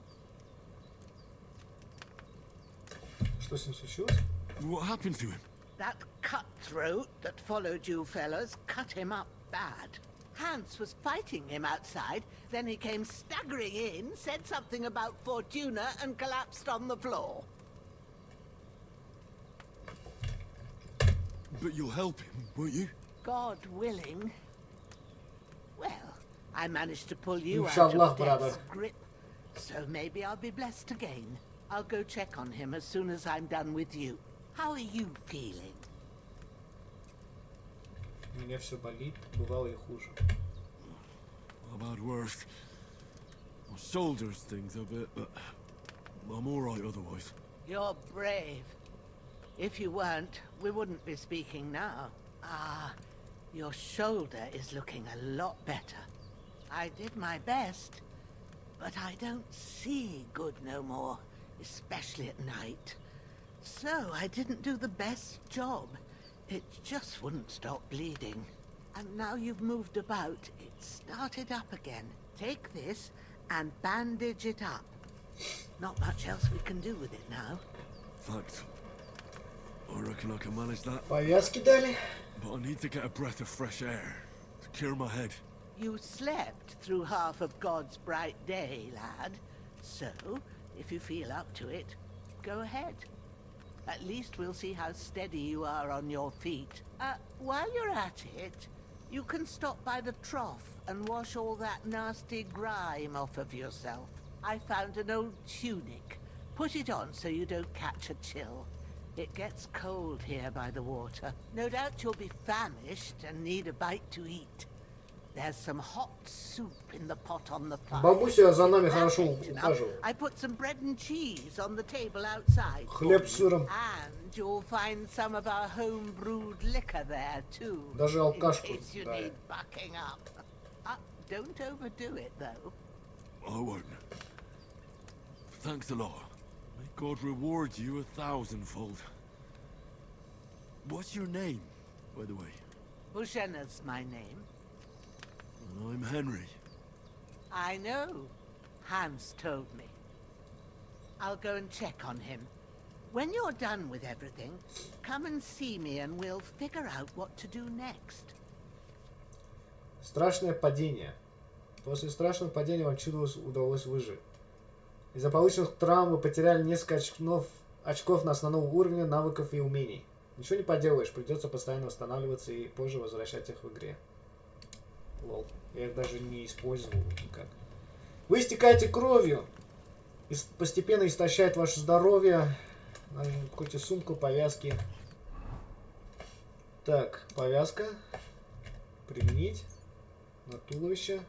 Что с ним случилось? What happened to him? That cutthroat that followed you fellas cut him up bad. Hans was fighting him outside, then he came staggering in, said something about Fortuna and collapsed on the floor. But you'll help him, won't you? God willing. Well, I managed to pull you out Inshallah, of brother. death's grip, so maybe I'll be blessed again. I'll go check on him as soon as I'm done with you. How are you feeling? У меня все болит, бывало и хуже. I've had worse. My shoulders stings a bit, but I'm alright otherwise. You're brave. If you weren't, we wouldn't be speaking now. Ah, your shoulder is looking a lot better. I did my best, but I don't see good no more, especially at night. So I didn't do the best job. It just wouldn't stop bleeding. And now you've moved about, it started up again. Take this and bandage it up. Not much else we can do with it now. Thanks. I reckon I can manage that. Повязки дали. But I need to get a breath of fresh air to clear my head. You slept through half of God's bright day, lad. So, if you feel up to it, go ahead. At least we'll see how steady you are on your feet. While you're at it, you can stop by the trough and wash all that nasty grime off of yourself. I found an old tunic. Put it on so you don't catch a chill. It gets cold here by the water. No doubt you'll be famished and need a bite to eat. There's some hot soup in the pot on the fire. Бабуся за нами хорошо ухаживала. I put some bread and cheese on the table outside. Хлеб с сыром. And you'll find some of our home-brewed liquor there too. Даже алкашку in case you дали. need bucking up. Don't overdo it though. I won't. Thanks a lot. May God reward you 1,000-fold. What's your name, by the way? Bushena's my name. I'm Henry. I know. Hans told me. I'll go and check on him. When you're done with everything, come and see me and we'll figure out what to do next. Страшное падение. После страшного падения вам чудо удалось выжить. Из-за полученных травм вы потеряли несколько очков на основном уровне навыков и умений. Ничего не поделаешь, придется постоянно восстанавливаться и позже возвращать их в игре. Лол. Я их даже не использовал никак. Вы истекаете кровью. И постепенно истощает ваше здоровье. Хоть сумку, повязки. Так, повязка. Применить. На туловище.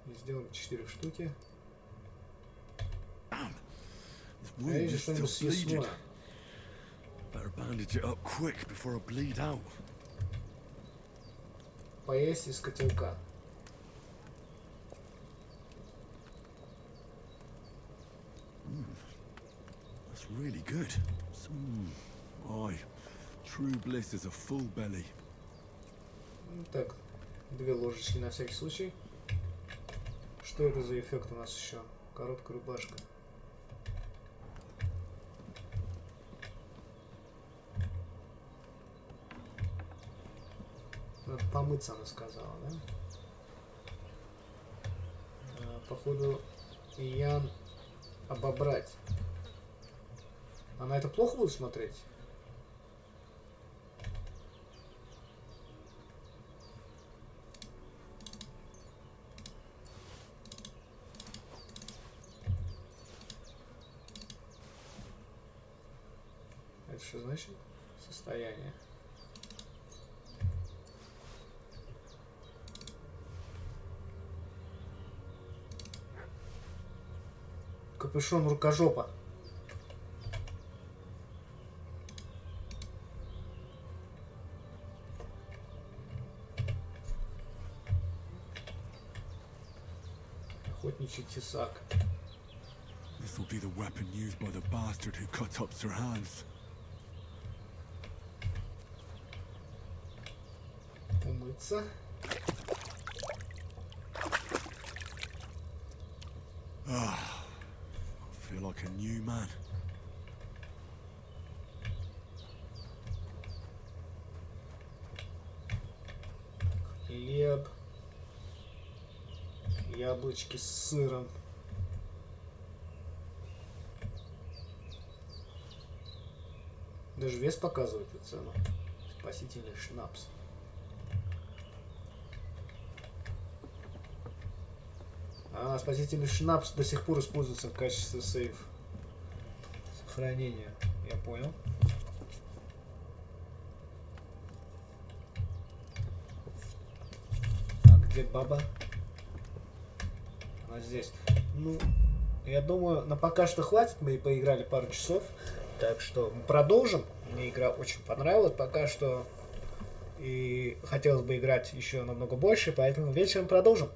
И сделаем 4 штуки. Я вижу что-нибудь съестное. Better bandage it up quick before I bleed out. Поесть из котелка. That's really good. Aye, true bliss is a full belly. Так, 2 ложечки на всякий случай. Что это за эффект у нас еще? Короткая рубашка. помыться, она сказала, да? Походу, Ян обобрать. Она это плохо будет смотреть? Это что значит? Состояние. Капюшон рукожопа. Охотничий тесак. This will be the weapon used by the bastard who cut up Sir Hans. Умыться. I feel like a new man. Хлеб. Яблочки с сыром. Даже вес показывает эту цену. Спасительный шнапс. А, спасительный шнапс до сих пор используется в качестве сейв. Сохранения. Я понял. А где баба? Она здесь. Ну, я думаю, на пока что хватит. Мы поиграли пару часов. Так что мы продолжим. Мне игра очень понравилась пока что. И хотелось бы играть еще намного больше. Поэтому вечером продолжим.